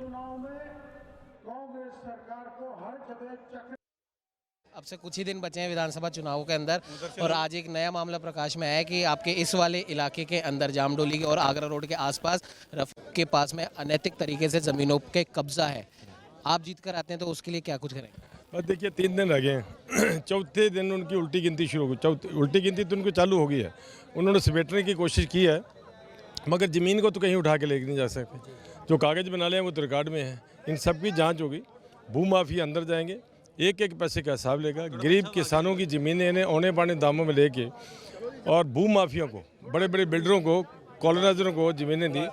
Speaker 10: अब से कुछ ही दिन बचे हैं विधानसभा चुनावों के अंदर, और आज एक नया मामला प्रकाश में आया है कि आपके इस वाले इलाके के अंदर जामडोली और आगरा रोड के आसपास रफ़ीक के पास में अनैतिक तरीके से जमीनों के कब्जा है। आप जीत कर आते हैं तो उसके लिए क्या कुछ करेंगे?
Speaker 13: बस देखिए, 3 दिन रह गए हैं। चौथे दिन उनकी उल्टी गिनती शुरू हो गई। उल्टी गिनती तो उनको चालू हो गई है। उन्होंने समेटने की कोशिश की है, मगर ज़मीन को तो कहीं उठा के लेके नहीं जा सकते। जो कागज़ बना लिया वो तो रिकॉर्ड में है। इन सब की जांच होगी। भूमाफिया अंदर जाएंगे, एक एक पैसे का हिसाब लेगा। गरीब किसानों की ज़मीनें इन्हें औने पाने दामों में लेके और भूमाफियों को, बड़े बड़े बिल्डरों को, कॉलोनाइजरों को ज़मीनें दी।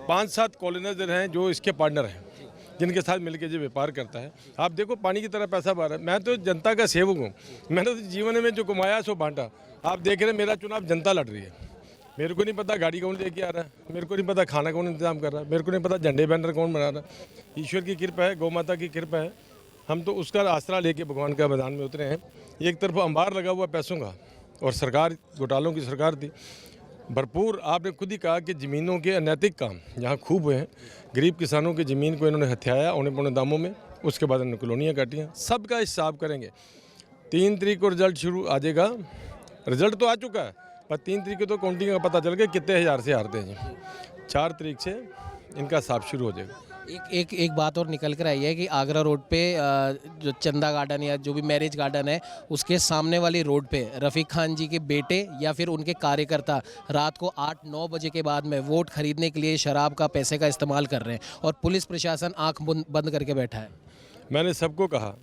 Speaker 13: 5-7 कॉलोनाइजर हैं जो इसके पार्टनर हैं, जिनके साथ मिलकर जो व्यापार करता है। आप देखो, पानी की तरह पैसा बहा रहा है। मैं तो जनता का सेवक हूँ। मैंने तो जीवन में जो कमाया सो बांटा। आप देख रहे हैं मेरा चुनाव जनता लड़ रही है। मेरे को नहीं पता गाड़ी कौन लेके आ रहा है, मेरे को नहीं पता खाना कौन इंतजाम कर रहा है, मेरे को नहीं पता झंडे बैनर कौन बना रहा है। ईश्वर की कृपा है, गौ माता की कृपा है। हम तो उसका आसरा लेके भगवान का मैदान में उतरे हैं। एक तरफ अंबार लगा हुआ पैसों का, और सरकार घोटालों की सरकार थी भरपूर। आपने खुद ही कहा कि ज़मीनों के अनैतिक काम यहाँ खूब हुए हैं। गरीब किसानों की ज़मीन को इन्होंने हथियाया औने पौने दामों में, उसके बाद इन्होंने कॉलोनियाँ काटियाँ। सबका हिसाब करेंगे। 3 तारीख को रिजल्ट शुरू आ जाएगा। रिजल्ट तो आ चुका है, पर 3 तारीख को तो काउंटिंग का पता चल गया कितने हज़ार से हारते हैं जी। 4 तारीख से इनका हिसाब शुरू हो जाएगा।
Speaker 10: एक बात और निकल कर आई है कि आगरा रोड पे जो चंदा गार्डन या जो भी मैरिज गार्डन है, उसके सामने वाली रोड पे रफ़ीक खान जी के बेटे या फिर उनके कार्यकर्ता रात को 8-9 बजे के बाद में वोट खरीदने के लिए शराब का पैसे का इस्तेमाल कर रहे हैं, और पुलिस प्रशासन आंख बंद करके बैठा है।
Speaker 13: मैंने सबको कहा,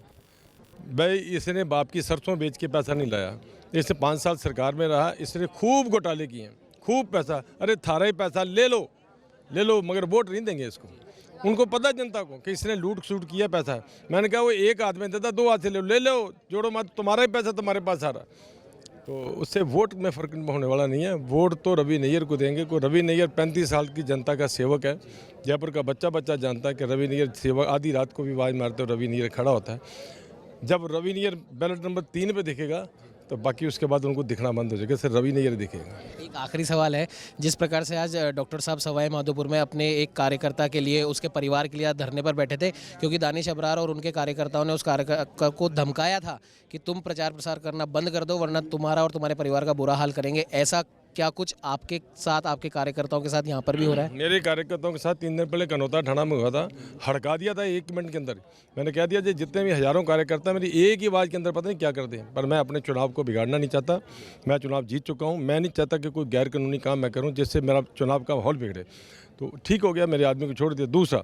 Speaker 13: भाई इसने बाप की सरसों बेच के पैसा नहीं लाया। इसने 5 साल सरकार में रहा, इसने खूब घोटाले किए हैं, खूब पैसा। अरे थारा ही पैसा ले लो, मगर वोट नहीं देंगे इसको। उनको पता जनता को कि इसने लूट सूट किया पैसा है। मैंने कहा वो एक हाथ में देता, 2 हाथ से ले लो, जोड़ो मत, तुम्हारा ही पैसा तुम्हारे पास आ रहा। तो उससे वोट में फ़र्क होने वाला नहीं है। वोट तो रवि नैयर को देंगे। को रवि नैयर 35 साल की जनता का सेवक है। जयपुर का बच्चा जानता है कि रवि नैयर सेवक। आधी रात को भी आवाज़ मारते हो रवि नैयर खड़ा होता है। जब रवि नैयर बैलेट नंबर 3 पे दिखेगा तो बाकी उसके बाद उनको दिखना बंद हो जाएगा, सिर्फ रवि नैयर दिखेगा।
Speaker 10: एक आखिरी सवाल है, जिस प्रकार से आज डॉक्टर साहब सवाई माधोपुर में अपने एक कार्यकर्ता के लिए, उसके परिवार के लिए आज धरने पर बैठे थे, क्योंकि दानिश अबरार और उनके कार्यकर्ताओं ने उस कार्यकर्ता को धमकाया था कि तुम प्रचार प्रसार करना बंद कर दो वरना तुम्हारा और तुम्हारे परिवार का बुरा हाल करेंगे। ऐसा क्या कुछ आपके साथ, आपके कार्यकर्ताओं के साथ यहाँ पर भी हो रहा है?
Speaker 13: मेरे कार्यकर्ताओं के साथ 3 दिन पहले कनौता थाना में हुआ था, हड़का दिया था 1 मिनट के अंदर। मैंने कह दिया जितने भी हज़ारों कार्यकर्ता मेरी एक ही आवाज़ के अंदर पता नहीं क्या कर दें, पर मैं अपने चुनाव को बिगाड़ना नहीं चाहता। मैं चुनाव जीत चुका हूँ, मैं नहीं चाहता कि कोई गैर कानूनी काम मैं करूँ जिससे मेरा चुनाव का माहौल बिगड़े। तो ठीक हो गया, मेरे आदमी को छोड़ दिया। दूसरा,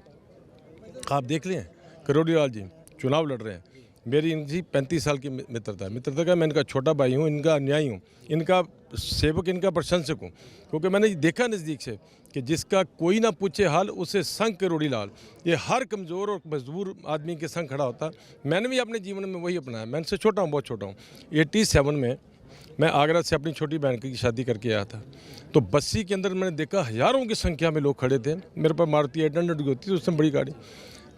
Speaker 13: आप देख लें करोड़ी लाल जी चुनाव लड़ रहे हैं, मेरी इनकी 35 साल की मित्रता का मैं इनका छोटा भाई हूँ, इनका अन्यायी हूँ, इनका सेवक, इनका प्रशंसक हूँ, क्योंकि मैंने देखा नज़दीक से कि जिसका कोई ना पूछे हाल उसे संग करोड़ी लाल, ये हर कमज़ोर और मजबूर आदमी के संग खड़ा होता। मैंने भी अपने जीवन में वही अपनाया। मैं इनसे छोटा हूँ, बहुत छोटा हूँ। 87 में मैं आगरा से अपनी छोटी बहन की शादी करके आया था, तो बस्सी के अंदर मैंने देखा हज़ारों की संख्या में लोग खड़े थे। मेरे पास मारुति 800 की होती थी उससे बड़ी गाड़ी,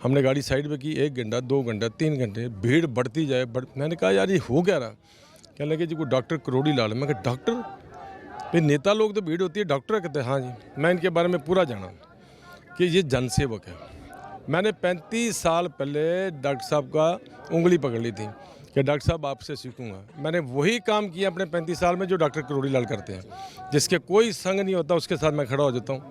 Speaker 13: हमने गाड़ी साइड पे की, 1 घंटा 2 घंटा 3 घंटे भीड़ बढ़ती जाए मैंने कहा यार ये हो क्या रहा। कहने लगे जी कोई डॉक्टर करोड़ी लाल। मैं कहा डॉक्टर, भाई नेता लोग तो भीड़ होती है, डॉक्टर कहते हैं हाँ जी। मैं इनके बारे में पूरा जाना कि ये जनसेवक है। मैंने 35 साल पहले डॉक्टर साहब का उंगली पकड़ ली थी कि डॉक्टर साहब आपसे सीखूंगा। मैंने वही काम किया अपने 35 साल में जो डॉक्टर करोड़ी लाल करते हैं, जिसके कोई संग नहीं होता उसके साथ मैं खड़ा हो जाता हूँ।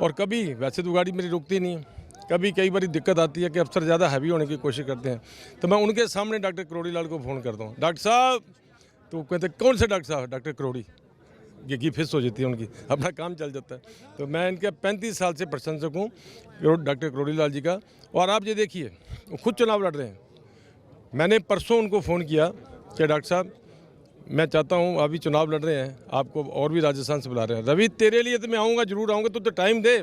Speaker 13: और कभी वैसे तो गाड़ी मेरी रुकती नहीं है, कभी कई बार दिक्कत आती है कि अफसर ज़्यादा हैवी होने की कोशिश करते हैं, तो मैं उनके सामने डॉक्टर करोड़ी लाल को फ़ोन करता हूँ, डॉक्टर साहब, तो कहते कौन से डॉक्टर साहब? डॉक्टर करोड़ी। ये की फिस हो जाती है उनकी, अपना काम चल जाता है। तो मैं इनके 35 साल से प्रशंसक हूँ डॉक्टर करोड़ी लाल जी का। और आप ये देखिए वो खुद चुनाव लड़ रहे हैं। मैंने परसों उनको फ़ोन किया कि डॉक्टर साहब मैं चाहता हूँ, अभी चुनाव लड़ रहे हैं, आपको और भी राजस्थान से बुला रहे हैं। रवि तेरे लिए तो मैं आऊँगा, जरूर आऊँगा, तो टाइम दे।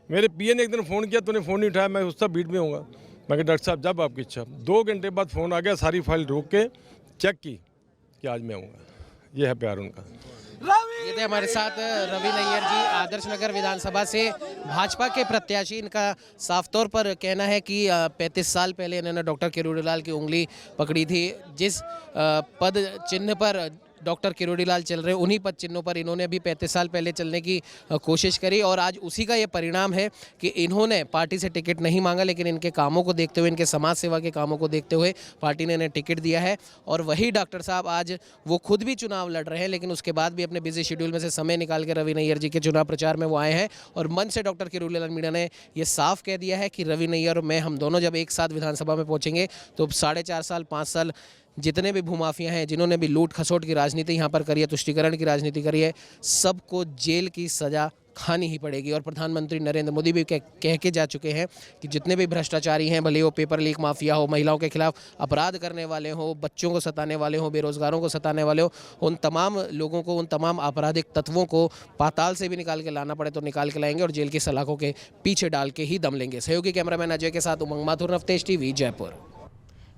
Speaker 13: मेरे पीए ने एक दिन फ़ोन किया, तूने फ़ोन नहीं उठाया, मैं उस भीड़ में होऊंगा। मैं कहा डॉक्टर साहब जब आपकी इच्छा। 2 घंटे बाद फ़ोन आ गया, सारी फाइल रोक के चेक की कि आज मैं आऊँगा। ये है प्यार उनका।
Speaker 10: ये थे हमारे साथ रवि नैयर जी, आदर्श नगर विधानसभा से भाजपा के प्रत्याशी। इनका साफ तौर पर कहना है कि 35 साल पहले इन्होंने डॉक्टर किरोड़ी लाल की उंगली पकड़ी थी। जिस पद चिन्ह पर डॉक्टर किरोड़ी लाल चल रहे हैं, उन्हीं पद चिन्हों पर इन्होंने भी 35 साल पहले चलने की कोशिश करी, और आज उसी का ये परिणाम है कि इन्होंने पार्टी से टिकट नहीं मांगा, लेकिन इनके कामों को देखते हुए, इनके समाज सेवा के कामों को देखते हुए पार्टी ने इन्हें टिकट दिया है। और वही डॉक्टर साहब आज वो खुद भी चुनाव लड़ रहे हैं, लेकिन उसके बाद भी अपने बिजी शेड्यूल में से समय निकाल के रवि नैयर जी के चुनाव प्रचार में वो आए हैं। और मंच से डॉक्टर किरोड़ी लाल मीणा ने ये साफ कह दिया है कि रवि नैयर और मैं, हम दोनों जब एक साथ विधानसभा में पहुँचेंगे तो 4.5 साल 5 साल जितने भी भूमाफिया हैं, जिन्होंने भी लूट खसोट की राजनीति यहाँ पर करी है, तुष्टीकरण की राजनीति करी है, सबको जेल की सज़ा खानी ही पड़ेगी। और प्रधानमंत्री नरेंद्र मोदी भी कह के जा चुके हैं कि जितने भी भ्रष्टाचारी हैं, भले वो पेपर लीक माफिया हो, महिलाओं के खिलाफ अपराध करने वाले हो, बच्चों को सताने वाले हो, बेरोजगारों को सताने वाले हो, उन तमाम लोगों को, उन तमाम आपराधिक तत्वों को पाताल से भी निकाल के लाना पड़े तो निकाल के लाएंगे और जेल की सलाखों के पीछे डाल के ही दम लेंगे। सहयोगी कैमरामैन अजय के साथ उमंग माथुर, नवतेज टीवी, जयपुर।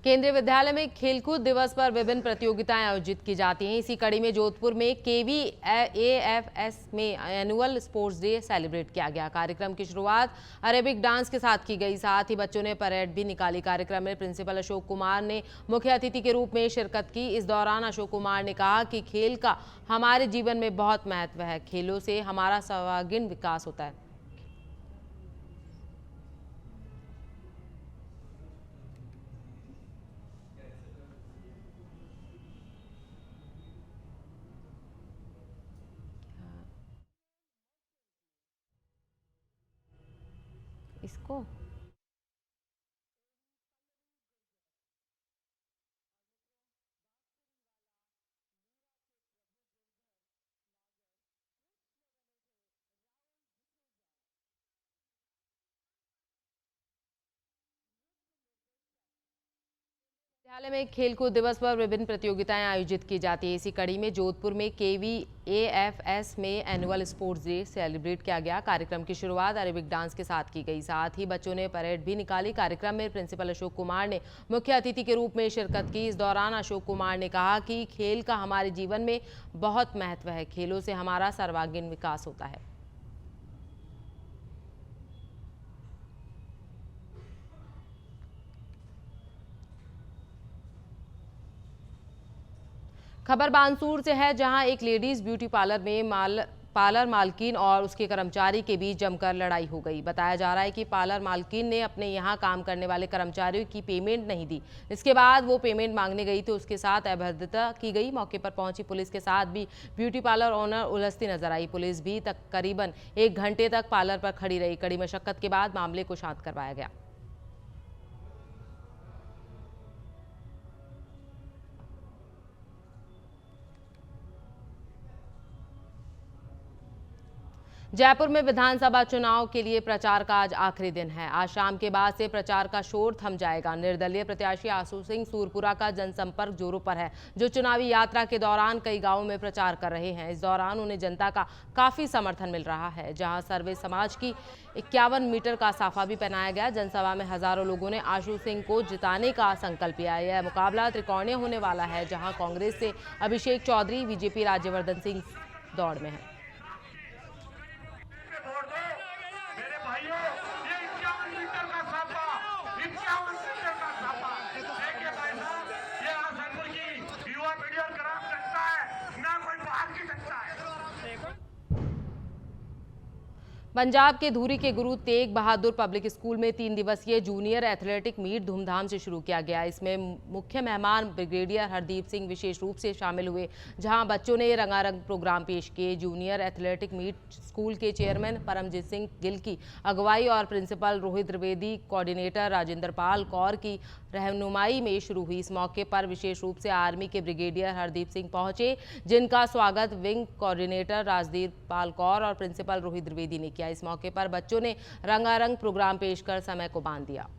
Speaker 1: केंद्रीय विद्यालय में खेलकूद दिवस पर विभिन्न प्रतियोगिताएं आयोजित की जाती हैं। इसी कड़ी में जोधपुर में KVAFS में एनुअल स्पोर्ट्स डे सेलिब्रेट किया गया। कार्यक्रम की शुरुआत अरेबिक डांस के साथ की गई, साथ ही बच्चों ने परेड भी निकाली। कार्यक्रम में प्रिंसिपल अशोक कुमार ने मुख्य अतिथि के रूप में शिरकत की। इस दौरान अशोक कुमार ने कहा कि खेल का हमारे जीवन में बहुत महत्व है, खेलों से हमारा सर्वांगीण विकास होता है। इसको विद्यालय में खेलकूद दिवस पर विभिन्न प्रतियोगिताएं आयोजित की जाती है। इसी कड़ी में जोधपुर में KVAFS में एनुअल स्पोर्ट्स डे सेलिब्रेट किया गया। कार्यक्रम की शुरुआत अरेबिक डांस के साथ की गई, साथ ही बच्चों ने परेड भी निकाली। कार्यक्रम में प्रिंसिपल अशोक कुमार ने मुख्य अतिथि के रूप में शिरकत की। इस दौरान अशोक कुमार ने कहा कि खेल का हमारे जीवन में बहुत महत्व है, खेलों से हमारा सर्वांगीण विकास होता है। खबर बानसूर से है, जहां एक लेडीज ब्यूटी पार्लर में पार्लर मालकिन और उसके कर्मचारी के बीच जमकर लड़ाई हो गई। बताया जा रहा है कि पार्लर मालकिन ने अपने यहां काम करने वाले कर्मचारियों की पेमेंट नहीं दी। इसके बाद वो पेमेंट मांगने गई तो उसके साथ अभद्रता की गई। मौके पर पहुंची पुलिस के साथ भी ब्यूटी पार्लर ओनर उलझती नजर आई। पुलिस भी करीबन 1 घंटे तक पार्लर पर खड़ी रही। कड़ी मशक्कत के बाद मामले को शांत करवाया गया। जयपुर में विधानसभा चुनाव के लिए प्रचार का आज आखिरी दिन है। आज शाम के बाद से प्रचार का शोर थम जाएगा। निर्दलीय प्रत्याशी आशु सिंह सूरपुरा का जनसंपर्क जोरों पर है, जो चुनावी यात्रा के दौरान कई गांवों में प्रचार कर रहे हैं। इस दौरान उन्हें जनता का काफी समर्थन मिल रहा है। जहां सर्वे समाज की 51 मीटर का साफा भी पहनाया गया। जनसभा में हजारों लोगों ने आशु सिंह को जिताने का संकल्प लिया। यह मुकाबला त्रिकोणीय होने वाला है, जहां कांग्रेस से अभिषेक चौधरी, बीजेपी राज्यवर्धन सिंह दौड़ में है। पंजाब के धूरी के गुरु तेग बहादुर पब्लिक स्कूल में 3 दिवसीय जूनियर एथलेटिक मीट धूमधाम से शुरू किया गया। इसमें मुख्य मेहमान ब्रिगेडियर हरदीप सिंह विशेष रूप से शामिल हुए, जहां बच्चों ने रंगारंग प्रोग्राम पेश किए। जूनियर एथलेटिक मीट स्कूल के चेयरमैन परमजीत सिंह गिल की अगुवाई और प्रिंसिपल रोहित त्रिवेदी, कोऑर्डिनेटर राजेंद्र पाल कौर की रहनुमाई में शुरू हुई। इस मौके पर विशेष रूप से आर्मी के ब्रिगेडियर हरदीप सिंह पहुंचे, जिनका स्वागत विंग कोऑर्डिनेटर राजदीप पाल कौर और प्रिंसिपल रोहित त्रिवेदी ने किया। इस मौके पर बच्चों ने रंगारंग प्रोग्राम पेश कर समय को बांध दिया।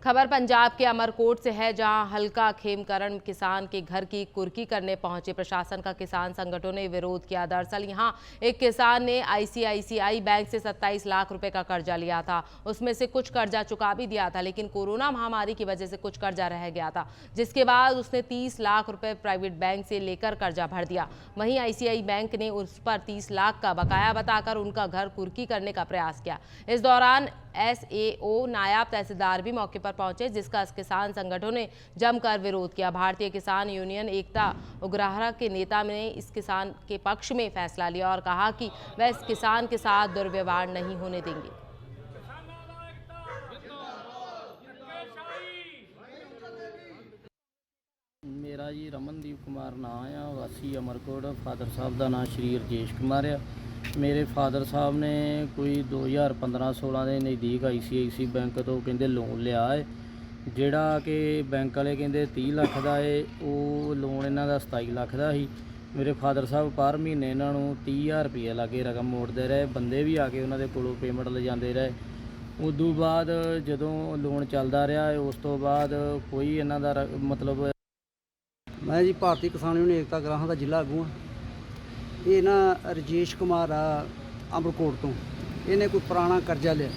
Speaker 1: खबर पंजाब के अमरकोट से है, जहां हल्का खेमकरण किसान के घर की कुर्की करने पहुंचे। प्रशासन का किसान संगठनों ने विरोध किया। दरअसल यहां एक किसान ने आईसीआईसीआई बैंक से 27 लाख रुपए का कर्जा लिया था। उसमें से कुछ कर्जा चुका भी दिया था, लेकिन कोरोना महामारी की वजह से कुछ कर्जा रह गया था, जिसके बाद उसने 30 लाख रुपए प्राइवेट बैंक से लेकर कर्जा भर दिया। वहीं आईसीआई बैंक ने उस पर 30 लाख का बकाया बताकर उनका घर कुर्की करने का प्रयास किया। इस दौरान एसएओ नायब तहसीलदार भी मौके पर पहुंचे, जिसका किसान संगठनों ने जमकर विरोध किया। भारतीय किसान यूनियन एकता उग्राहा के नेता ने इस किसान के पक्ष में फैसला लिया और कहा कि वह इस किसान के साथ दुर्व्यवहार नहीं होने देंगे।
Speaker 17: मेरा जी रमनदीप कुमार नाम है, वासी अमरकोट। फादर साहब का नाम श्री रजेश कुमार है। मेरे फादर साहब ने कोई 2015-16 के नज़दीक आईसीआईसी बैंक तो कहते लोन लिया है, जोड़ा कि बैंक वाले कहते 30 लाख का है, वो लोन इन्हों का 27 लाख का ही। मेरे फादर साहब पर महीने इन्हों 30,000 रुपये लाके रकम मोड़ते रहे। बंदे भी आके उन्होंने कोलों पेमेंट ले जाते रहे। उदों बाद जदों लोन चलता रहा है, उस तो बाद कोई इन्हों का मतलब।
Speaker 18: मैं जी भारतीय किसान यूनियन एकता उग्राहा का जिला आगू हाँ। ये ना रजेश कुमार आ अमरकोट तो इन्हें कोई पुराना कर्जा लिया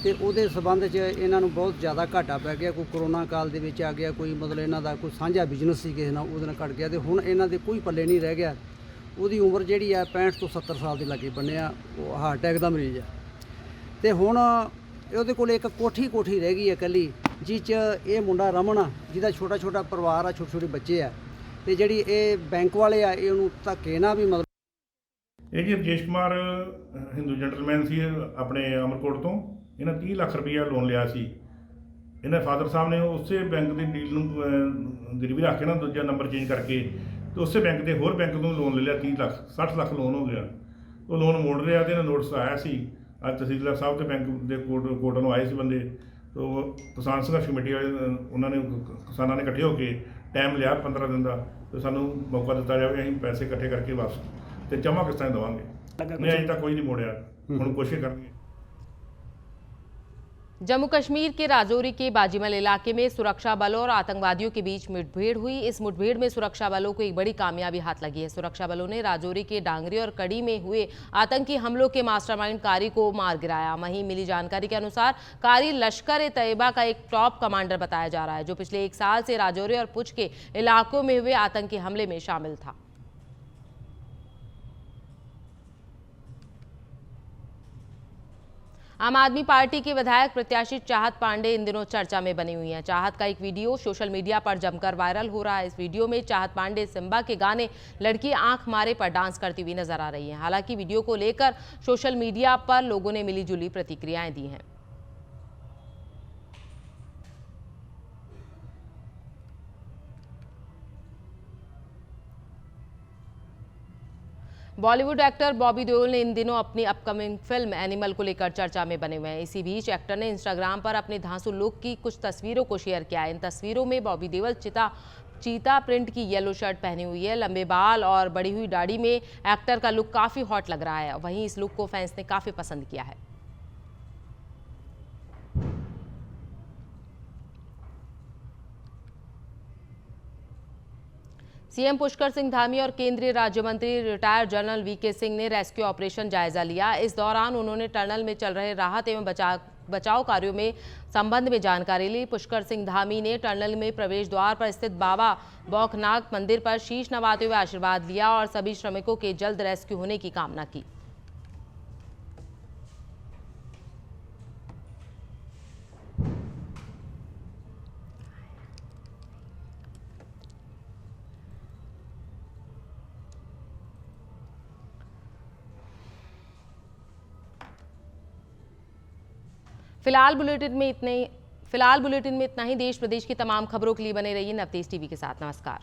Speaker 18: तो वो संबंध इन्हों बहुत ज़्यादा घाटा पै गया। कोई कोरोना काल दे विच आ गया, कोई मतलब इन्हों का कोई साझा बिजनेस सी किसी नाल उहदे नाल घट गया, तो हुण इन्हों दे कोई पल्ले नहीं रह गया। उहदी उम्र जिहड़ी है 65 तो 70 साल के लगे बने आ, वो हार्ट अटैक का मरीज है। तो हुण उहदे कोल एक कोठी रह गई है कल्ली, जिस ये मुंडा रमन आ, जिहदा छोटा छोटा परिवार आ, छोटे छोटे बच्चे आ, ਤੇ ਜਿਹੜੀ ਇਹ ਬੈਂਕ ਵਾਲੇ ਆ ਇਹਨੂੰ ਧੱਕੇ ਨਾਲ ਵੀ ਮਤਲਬ।
Speaker 19: ਇਹ ਜੀ ਰਜੇਸ਼ ਕੁਮਾਰ ਹਿੰਦੂ ਜੈਂਟਲਮੈਨ ਸੀ ਆਪਣੇ ਅਮਰਕੋਟ ਤੋਂ। ਇਹਨਾਂ 30 ਲੱਖ ਰੁਪਈਆ ਲੋਨ ਲਿਆ ਸੀ। ਇਹਨਾਂ ਫਾਦਰ ਸਾਹਿਬ ਨੇ ਉਸੇ ਬੈਂਕ ਦੀ ਡੀਲ ਨੂੰ ਗਿਰਵੀ ਰੱਖ ਕੇ ਨਾ ਦੂਜਾ ਨੰਬਰ ਚੇਂਜ ਕਰਕੇ ਤੇ ਉਸੇ ਬੈਂਕ ਦੇ ਹੋਰ ਬੈਂਕ ਤੋਂ ਲੋਨ ਲੈ ਲਿਆ। 30 ਲੱਖ 60 ਲੱਖ ਲੋਨ ਹੋ ਗਿਆ। ਉਹ ਲੋਨ ਮੋੜ ਰਿਹਾ ਤੇ ਇਹਨਾਂ ਨੋਟਿਸ ਆਇਆ ਸੀ। ਅੱਜ ਤਹਿਸੀਲਦਾਰ ਸਾਹਿਬ ਤੇ ਬੈਂਕ ਦੇ ਕੋਰਟ ਨੂੰ ਆਏ ਸੀ ਬੰਦੇ। तो किसान संघर्ष कमेटी वाले उन्होंने किसानों ने इकट्ठे होकर टाइम लिया 15 दिन का, तो सानू मौका दिता जाए अं पैसे इकट्ठे करके वापस तो जमा किस तरह देवांगे। नहीं अजे तक कोई नहीं मोड़िया, हुण कोशिश करेंगे।
Speaker 1: जम्मू कश्मीर के राजौरी के बाजीमल इलाके में सुरक्षा बलों और आतंकवादियों के बीच मुठभेड़ हुई। इस मुठभेड़ में सुरक्षा बलों को एक बड़ी कामयाबी हाथ लगी है। सुरक्षा बलों ने राजौरी के डांगरी और कड़ी में हुए आतंकी हमलों के मास्टरमाइंड कारी को मार गिराया। वहीं मिली जानकारी के अनुसार कारी लश्कर ए तैयबा का एक टॉप कमांडर बताया जा रहा है, जो पिछले 1 साल से राजौरी और पुंछ के इलाकों में हुए आतंकी हमले में शामिल था। आम आदमी पार्टी की विधायक प्रत्याशी चाहत पांडे इन दिनों चर्चा में बनी हुई हैं। चाहत का एक वीडियो सोशल मीडिया पर जमकर वायरल हो रहा है। इस वीडियो में चाहत पांडे सिम्बा के गाने लड़की आंख मारे पर डांस करती हुई नजर आ रही हैं। हालांकि वीडियो को लेकर सोशल मीडिया पर लोगों ने मिलीजुली प्रतिक्रियाएं दी हैं। बॉलीवुड एक्टर बॉबी देओल ने इन दिनों अपनी अपकमिंग फिल्म एनिमल को लेकर चर्चा में बने हुए हैं। इसी बीच एक्टर ने इंस्टाग्राम पर अपने धांसू लुक की कुछ तस्वीरों को शेयर किया है। इन तस्वीरों में बॉबी देओल चीता प्रिंट की येलो शर्ट पहनी हुई है। लंबे बाल और बढ़ी हुई दाढ़ी में एक्टर का लुक काफी हॉट लग रहा है। वहीं इस लुक को फैंस ने काफी पसंद किया है। सीएम पुष्कर सिंह धामी और केंद्रीय राज्य मंत्री रिटायर्ड जनरल वीके सिंह ने रेस्क्यू ऑपरेशन जायजा लिया। इस दौरान उन्होंने टनल में चल रहे राहत एवं बचाव कार्यों में संबंध में जानकारी ली। पुष्कर सिंह धामी ने टनल में प्रवेश द्वार पर स्थित बाबा बौखनाग मंदिर पर शीश नवाते हुए आशीर्वाद लिया और सभी श्रमिकों के जल्द रेस्क्यू होने की कामना की। फिलहाल बुलेटिन में इतना ही। देश प्रदेश की तमाम खबरों के लिए बने रहिए नवतेज टीवी के साथ। नमस्कार।